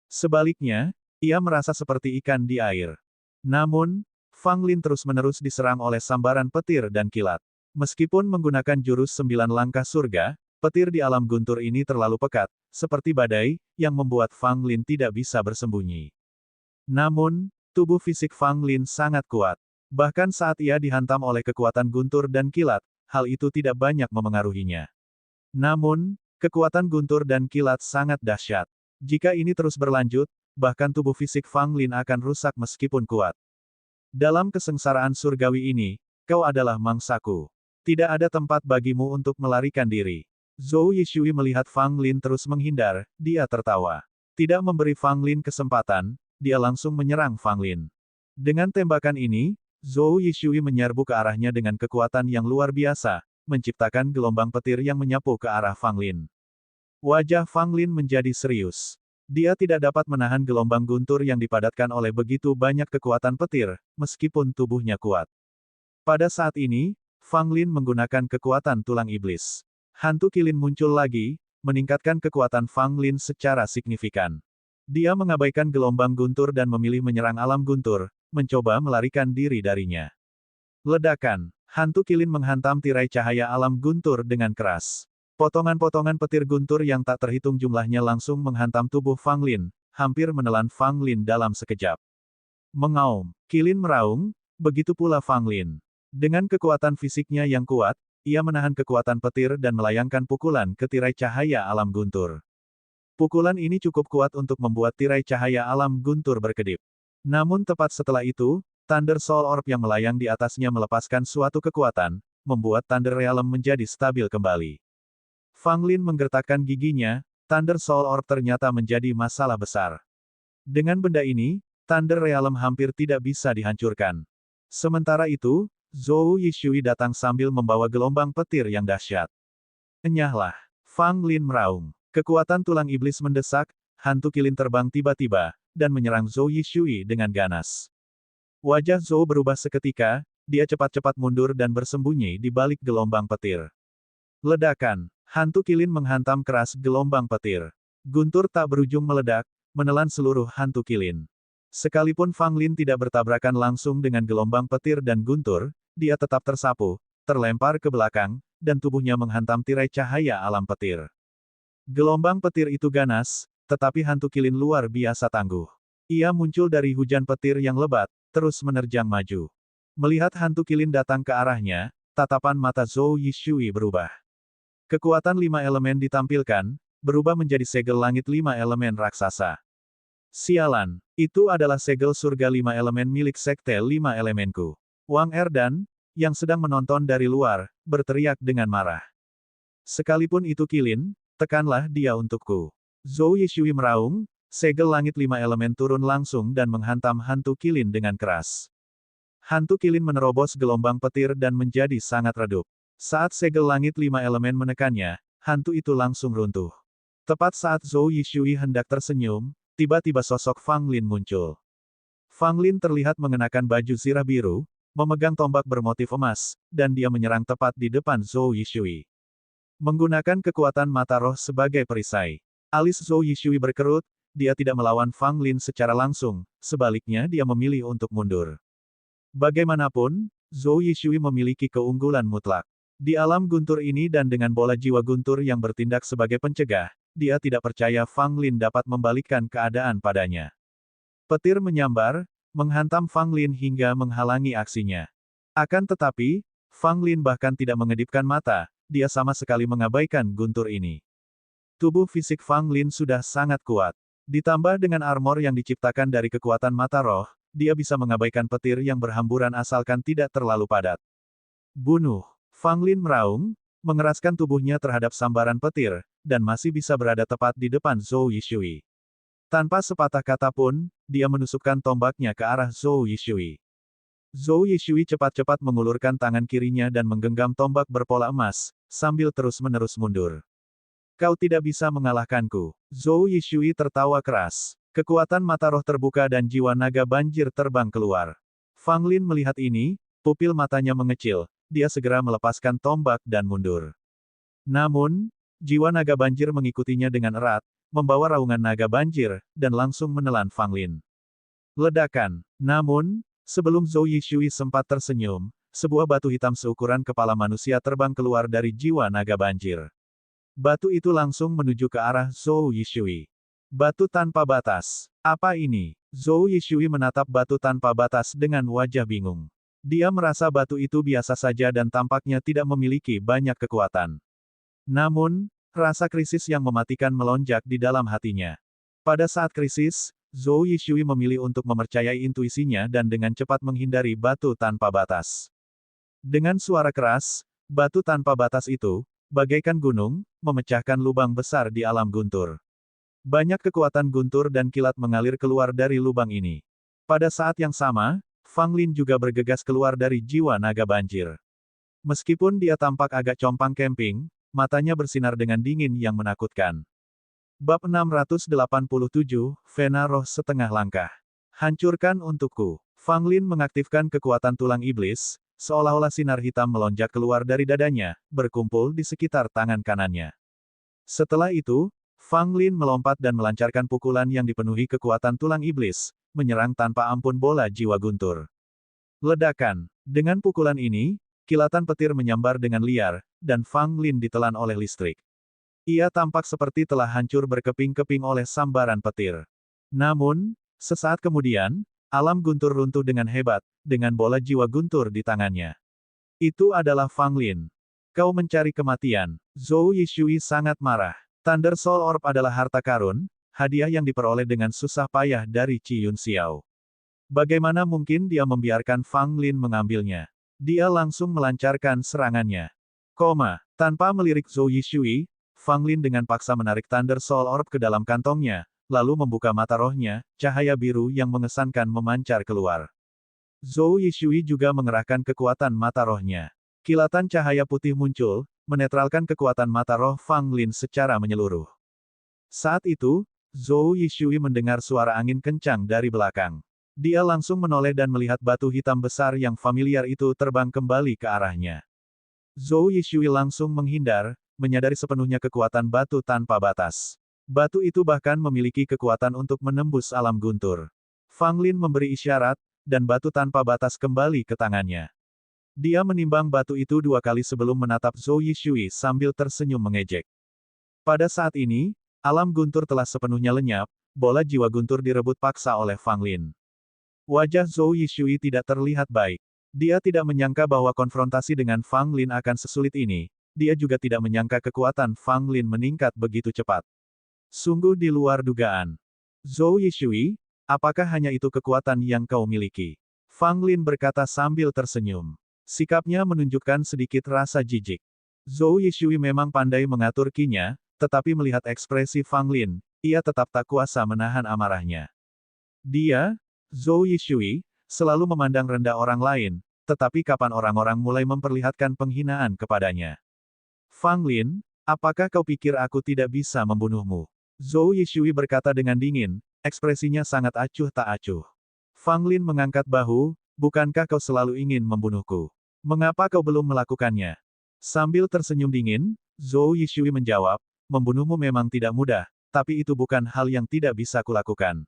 Sebaliknya, ia merasa seperti ikan di air. Namun, Fang Lin terus-menerus diserang oleh sambaran petir dan kilat. Meskipun menggunakan jurus 9 langkah surga, petir di alam guntur ini terlalu pekat, seperti badai, yang membuat Fang Lin tidak bisa bersembunyi. Namun, tubuh fisik Fang Lin sangat kuat. Bahkan saat ia dihantam oleh kekuatan guntur dan kilat, hal itu tidak banyak memengaruhinya. Namun, kekuatan guntur dan kilat sangat dahsyat. Jika ini terus berlanjut, bahkan tubuh fisik Fang Lin akan rusak meskipun kuat. Dalam kesengsaraan surgawi ini, kau adalah mangsaku. Tidak ada tempat bagimu untuk melarikan diri. Zhou Yishui melihat Fang Lin terus menghindar, dia tertawa. Tidak memberi Fang Lin kesempatan, dia langsung menyerang Fang Lin. Dengan tembakan ini, Zhou Yishui menyerbu ke arahnya dengan kekuatan yang luar biasa, menciptakan gelombang petir yang menyapu ke arah Fang Lin. Wajah Fang Lin menjadi serius. Dia tidak dapat menahan gelombang guntur yang dipadatkan oleh begitu banyak kekuatan petir, meskipun tubuhnya kuat. Pada saat ini, Fang Lin menggunakan kekuatan tulang iblis. Hantu kilin muncul lagi, meningkatkan kekuatan Fang Lin secara signifikan. Dia mengabaikan gelombang guntur dan memilih menyerang alam guntur, mencoba melarikan diri darinya. Ledakan. Hantu kilin menghantam tirai cahaya alam guntur dengan keras. Potongan-potongan petir guntur yang tak terhitung jumlahnya langsung menghantam tubuh Fang Lin, hampir menelan Fang Lin dalam sekejap. Mengaum. Kilin meraung, begitu pula Fang Lin. Dengan kekuatan fisiknya yang kuat, ia menahan kekuatan petir dan melayangkan pukulan ke tirai cahaya alam guntur. Pukulan ini cukup kuat untuk membuat tirai cahaya alam guntur berkedip. Namun tepat setelah itu, Thunder Soul Orb yang melayang di atasnya melepaskan suatu kekuatan, membuat Thunder Realm menjadi stabil kembali. Fang Lin menggertakkan giginya, Thunder Soul Orb ternyata menjadi masalah besar. Dengan benda ini, Thunder Realm hampir tidak bisa dihancurkan. Sementara itu, Zhou Yishui datang sambil membawa gelombang petir yang dahsyat. Enyahlah. Fang Lin meraung. Kekuatan tulang iblis mendesak, hantu kilin terbang tiba-tiba, dan menyerang Zhou Yishui dengan ganas. Wajah Zhou berubah seketika, dia cepat-cepat mundur dan bersembunyi di balik gelombang petir. Ledakan. Hantu kilin menghantam keras gelombang petir. Guntur tak berujung meledak, menelan seluruh hantu kilin. Sekalipun Fang Lin tidak bertabrakan langsung dengan gelombang petir dan guntur, dia tetap tersapu, terlempar ke belakang, dan tubuhnya menghantam tirai cahaya alam petir. Gelombang petir itu ganas, tetapi hantu kilin luar biasa tangguh. Ia muncul dari hujan petir yang lebat, terus menerjang maju. Melihat hantu kilin datang ke arahnya, tatapan mata Zhou Yishui berubah. Kekuatan 5 elemen ditampilkan, berubah menjadi segel langit 5 elemen raksasa. Sialan, itu adalah segel surga 5 elemen milik sekte 5 elemenku. Wang Erdan, yang sedang menonton dari luar, berteriak dengan marah. Sekalipun itu kilin, tekanlah dia untukku. Zhou Yishui meraung, segel langit 5 elemen turun langsung dan menghantam hantu kilin dengan keras. Hantu kilin menerobos gelombang petir dan menjadi sangat redup. Saat segel langit 5 elemen menekannya, hantu itu langsung runtuh. Tepat saat Zhou Yishui hendak tersenyum, tiba-tiba sosok Fang Lin muncul. Fang Lin terlihat mengenakan baju zirah biru, memegang tombak bermotif emas, dan dia menyerang tepat di depan Zhou Yishui. Menggunakan kekuatan mata roh sebagai perisai. Alis Zhou Yishui berkerut, dia tidak melawan Fang Lin secara langsung, sebaliknya dia memilih untuk mundur. Bagaimanapun, Zhou Yishui memiliki keunggulan mutlak. Di alam guntur ini dan dengan bola jiwa guntur yang bertindak sebagai pencegah, dia tidak percaya Fang Lin dapat membalikkan keadaan padanya. Petir menyambar, menghantam Fang Lin hingga menghalangi aksinya. Akan tetapi, Fang Lin bahkan tidak mengedipkan mata, dia sama sekali mengabaikan guntur ini. Tubuh fisik Fang Lin sudah sangat kuat. Ditambah dengan armor yang diciptakan dari kekuatan mata roh, dia bisa mengabaikan petir yang berhamburan asalkan tidak terlalu padat. Bunuh. Fang Lin meraung, mengeraskan tubuhnya terhadap sambaran petir, dan masih bisa berada tepat di depan Zhou Yishui. Tanpa sepatah kata pun, dia menusukkan tombaknya ke arah Zhou Yishui. Zhou Yishui cepat-cepat mengulurkan tangan kirinya dan menggenggam tombak berpola emas, sambil terus-menerus mundur. Kau tidak bisa mengalahkanku. Zhou Yishui tertawa keras. Kekuatan mata roh terbuka dan jiwa naga banjir terbang keluar. Fang Lin melihat ini, pupil matanya mengecil, dia segera melepaskan tombak dan mundur. Namun, jiwa naga banjir mengikutinya dengan erat, membawa raungan naga banjir, dan langsung menelan Fang Lin. Ledakan. Namun, sebelum Zhou Yishui sempat tersenyum, sebuah batu hitam seukuran kepala manusia terbang keluar dari jiwa naga banjir. Batu itu langsung menuju ke arah Zhou Yishui. Batu tanpa batas. Apa ini? Zhou Yishui menatap batu tanpa batas dengan wajah bingung. Dia merasa batu itu biasa saja dan tampaknya tidak memiliki banyak kekuatan. Namun, rasa krisis yang mematikan melonjak di dalam hatinya. Pada saat krisis, Zhou Yishui memilih untuk mempercayai intuisinya dan dengan cepat menghindari batu tanpa batas. Dengan suara keras, batu tanpa batas itu, bagaikan gunung, memecahkan lubang besar di alam guntur. Banyak kekuatan guntur dan kilat mengalir keluar dari lubang ini. Pada saat yang sama, Fang Lin juga bergegas keluar dari jiwa naga banjir. Meskipun dia tampak agak compang-camping, matanya bersinar dengan dingin yang menakutkan. Bab 687, Vena Roh Setengah Langkah. Hancurkan untukku. Fang Lin mengaktifkan kekuatan tulang iblis, seolah-olah sinar hitam melonjak keluar dari dadanya, berkumpul di sekitar tangan kanannya. Setelah itu, Fang Lin melompat dan melancarkan pukulan yang dipenuhi kekuatan tulang iblis, menyerang tanpa ampun bola jiwa guntur. Ledakan. Dengan pukulan ini, kilatan petir menyambar dengan liar, dan Fang Lin ditelan oleh listrik. Ia tampak seperti telah hancur berkeping-keping oleh sambaran petir. Namun, sesaat kemudian, alam guntur runtuh dengan hebat, dengan bola jiwa guntur di tangannya. Itu adalah Fang Lin. Kau mencari kematian. Zhou Yishui sangat marah. Thunder Soul Orb adalah harta karun, hadiah yang diperoleh dengan susah payah dari Qi Yun Xiao. Bagaimana mungkin dia membiarkan Fang Lin mengambilnya? Dia langsung melancarkan serangannya. Tanpa melirik Zhou Yishui, Fang Lin dengan paksa menarik Thunder Soul Orb ke dalam kantongnya, lalu membuka mata rohnya, cahaya biru yang mengesankan memancar keluar. Zhou Yishui juga mengerahkan kekuatan mata rohnya. Kilatan cahaya putih muncul, menetralkan kekuatan mata roh Fang Lin secara menyeluruh. Saat itu, Zhou Yishui mendengar suara angin kencang dari belakang. Dia langsung menoleh dan melihat batu hitam besar yang familiar itu terbang kembali ke arahnya. Zhou Yishui langsung menghindar, menyadari sepenuhnya kekuatan batu tanpa batas. Batu itu bahkan memiliki kekuatan untuk menembus alam guntur. Fang Lin memberi isyarat, dan batu tanpa batas kembali ke tangannya. Dia menimbang batu itu 2 kali sebelum menatap Zhou Yishui sambil tersenyum mengejek. Pada saat ini, alam guntur telah sepenuhnya lenyap, bola jiwa guntur direbut paksa oleh Fang Lin. Wajah Zhou Yishui tidak terlihat baik. Dia tidak menyangka bahwa konfrontasi dengan Fang Lin akan sesulit ini, dia juga tidak menyangka kekuatan Fang Lin meningkat begitu cepat. Sungguh di luar dugaan. Zhou Yishui, apakah hanya itu kekuatan yang kau miliki? Fang Lin berkata sambil tersenyum. Sikapnya menunjukkan sedikit rasa jijik. Zhou Yishui memang pandai mengatur ki-nya, tetapi melihat ekspresi Fang Lin, ia tetap tak kuasa menahan amarahnya. Dia, Zhou Yishui, selalu memandang rendah orang lain, tetapi kapan orang-orang mulai memperlihatkan penghinaan kepadanya? Fang Lin, apakah kau pikir aku tidak bisa membunuhmu? Zhou Yishui berkata dengan dingin, ekspresinya sangat acuh tak acuh. Fang Lin mengangkat bahu, bukankah kau selalu ingin membunuhku? Mengapa kau belum melakukannya? Sambil tersenyum dingin, Zhou Yishui menjawab, membunuhmu memang tidak mudah, tapi itu bukan hal yang tidak bisa kulakukan.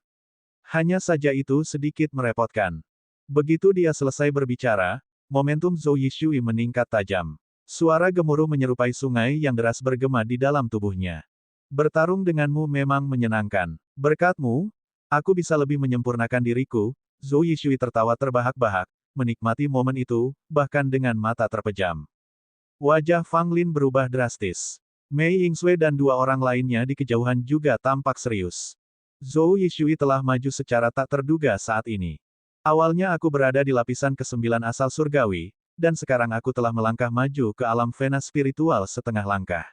Hanya saja itu sedikit merepotkan. Begitu dia selesai berbicara, momentum Zhou Yishui meningkat tajam. Suara gemuruh menyerupai sungai yang deras bergema di dalam tubuhnya. Bertarung denganmu memang menyenangkan. Berkatmu, aku bisa lebih menyempurnakan diriku. Zhou Yishui tertawa terbahak-bahak, menikmati momen itu, bahkan dengan mata terpejam. Wajah Fang Lin berubah drastis. Mei Yingsui dan 2 orang lainnya di kejauhan juga tampak serius. Zhou Yishui telah maju secara tak terduga saat ini. Awalnya aku berada di lapisan ke-9 asal surgawi, dan sekarang aku telah melangkah maju ke alam Vena spiritual setengah langkah.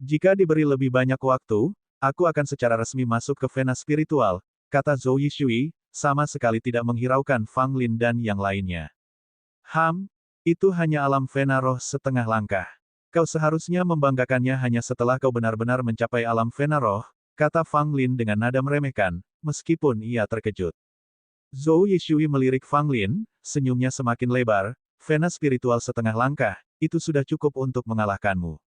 Jika diberi lebih banyak waktu, aku akan secara resmi masuk ke Vena spiritual, kata Zhou Yishui, sama sekali tidak menghiraukan Fang Lin dan yang lainnya. Itu hanya alam Vena roh setengah langkah. Kau seharusnya membanggakannya hanya setelah kau benar-benar mencapai alam Fena Roh, kata Fang Lin dengan nada meremehkan, meskipun ia terkejut. Zhou Yishui melirik Fang Lin, senyumnya semakin lebar, Fena spiritual setengah langkah, itu sudah cukup untuk mengalahkanmu.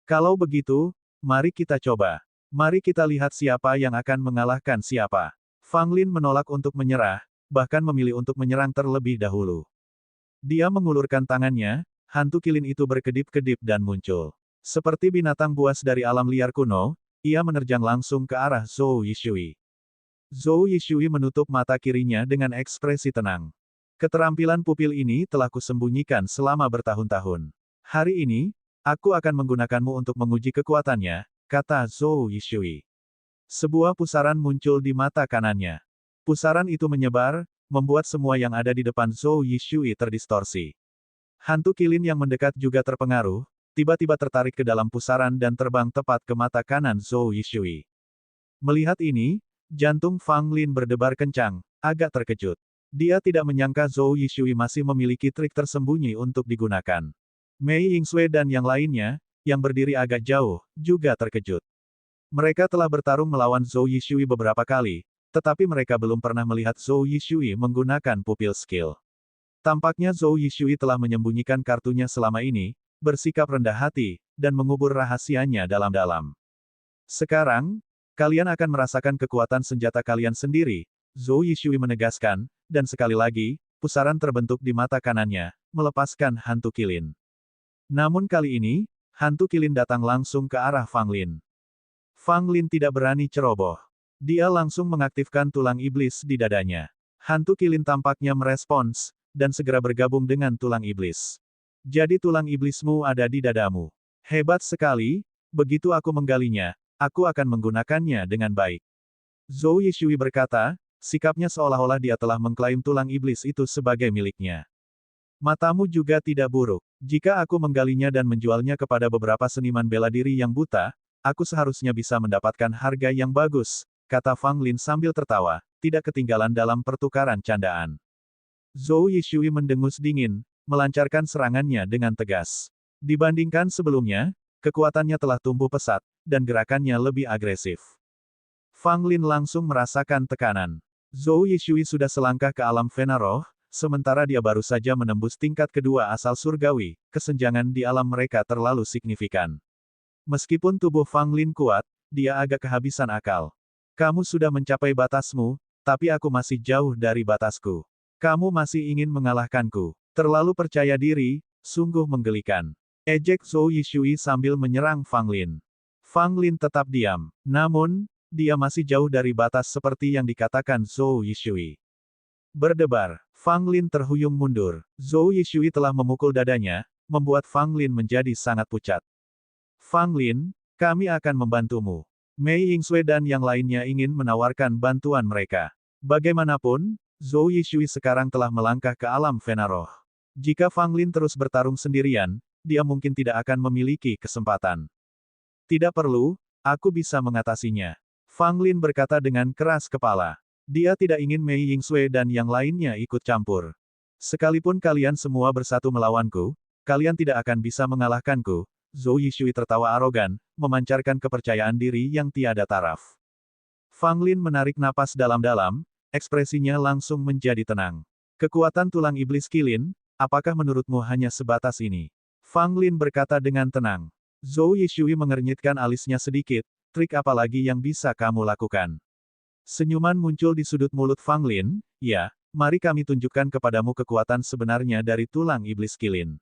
Kalau begitu, mari kita coba. Mari kita lihat siapa yang akan mengalahkan siapa. Fang Lin menolak untuk menyerah, bahkan memilih untuk menyerang terlebih dahulu. Dia mengulurkan tangannya, hantu kilin itu berkedip-kedip dan muncul. Seperti binatang buas dari alam liar kuno, ia menerjang langsung ke arah Zhou Yishui. Zhou Yishui menutup mata kirinya dengan ekspresi tenang. Keterampilan pupil ini telah kusembunyikan selama bertahun-tahun. Hari ini, aku akan menggunakanmu untuk menguji kekuatannya, kata Zhou Yishui. Sebuah pusaran muncul di mata kanannya. Pusaran itu menyebar, membuat semua yang ada di depan Zhou Yishui terdistorsi. Hantu kilin yang mendekat juga terpengaruh, tiba-tiba tertarik ke dalam pusaran dan terbang tepat ke mata kanan Zhou Yishui. Melihat ini, jantung Fang Lin berdebar kencang, agak terkejut. Dia tidak menyangka Zhou Yishui masih memiliki trik tersembunyi untuk digunakan. Mei Yingsui dan yang lainnya, yang berdiri agak jauh, juga terkejut. Mereka telah bertarung melawan Zhou Yishui beberapa kali, tetapi mereka belum pernah melihat Zhou Yishui menggunakan pupil skill. Tampaknya Zhou Yishui telah menyembunyikan kartunya selama ini, bersikap rendah hati, dan mengubur rahasianya dalam-dalam. Sekarang, kalian akan merasakan kekuatan senjata kalian sendiri, Zhou Yishui menegaskan, dan sekali lagi, pusaran terbentuk di mata kanannya, melepaskan hantu kilin. Namun kali ini, hantu kilin datang langsung ke arah Fang Lin. Fang Lin tidak berani ceroboh. Dia langsung mengaktifkan tulang iblis di dadanya. Hantu kilin tampaknya merespons, dan segera bergabung dengan tulang iblis. Jadi tulang iblismu ada di dadamu. Hebat sekali, begitu aku menggalinya, aku akan menggunakannya dengan baik. Zhou Yishui berkata, sikapnya seolah-olah dia telah mengklaim tulang iblis itu sebagai miliknya. Matamu juga tidak buruk. Jika aku menggalinya dan menjualnya kepada beberapa seniman bela diri yang buta, aku seharusnya bisa mendapatkan harga yang bagus, kata Fang Lin sambil tertawa, tidak ketinggalan dalam pertukaran candaan. Zhou Yishui mendengus dingin, melancarkan serangannya dengan tegas. Dibandingkan sebelumnya, kekuatannya telah tumbuh pesat, dan gerakannya lebih agresif. Fang Lin langsung merasakan tekanan. Zhou Yishui sudah selangkah ke alam Fena Roh, sementara dia baru saja menembus tingkat kedua asal surgawi, kesenjangan di alam mereka terlalu signifikan. Meskipun tubuh Fang Lin kuat, dia agak kehabisan akal. Kamu sudah mencapai batasmu, tapi aku masih jauh dari batasku. Kamu masih ingin mengalahkanku. Terlalu percaya diri, sungguh menggelikan. Ejek Zhou Yishui sambil menyerang Fang Lin. Fang Lin tetap diam. Namun, dia masih jauh dari batas seperti yang dikatakan Zhou Yishui. Berdebar, Fang Lin terhuyung mundur. Zhou Yishui telah memukul dadanya, membuat Fang Lin menjadi sangat pucat. Fang Lin, kami akan membantumu. Mei Yingsui dan yang lainnya ingin menawarkan bantuan mereka. Bagaimanapun, Zhou Yishui sekarang telah melangkah ke alam Fena Roh. Jika Fang Lin terus bertarung sendirian, dia mungkin tidak akan memiliki kesempatan. Tidak perlu, aku bisa mengatasinya. Fang Lin berkata dengan keras kepala. Dia tidak ingin Mei Yingsui dan yang lainnya ikut campur. Sekalipun kalian semua bersatu melawanku, kalian tidak akan bisa mengalahkanku. Zhou Yishui tertawa arogan, memancarkan kepercayaan diri yang tiada taraf. Fang Lin menarik napas dalam-dalam, ekspresinya langsung menjadi tenang. Kekuatan tulang iblis kilin, apakah menurutmu hanya sebatas ini? Fang Lin berkata dengan tenang. Zhou Yishui mengernyitkan alisnya sedikit, trik apa lagi yang bisa kamu lakukan? Senyuman muncul di sudut mulut Fang Lin, ya, mari kami tunjukkan kepadamu kekuatan sebenarnya dari tulang iblis kilin.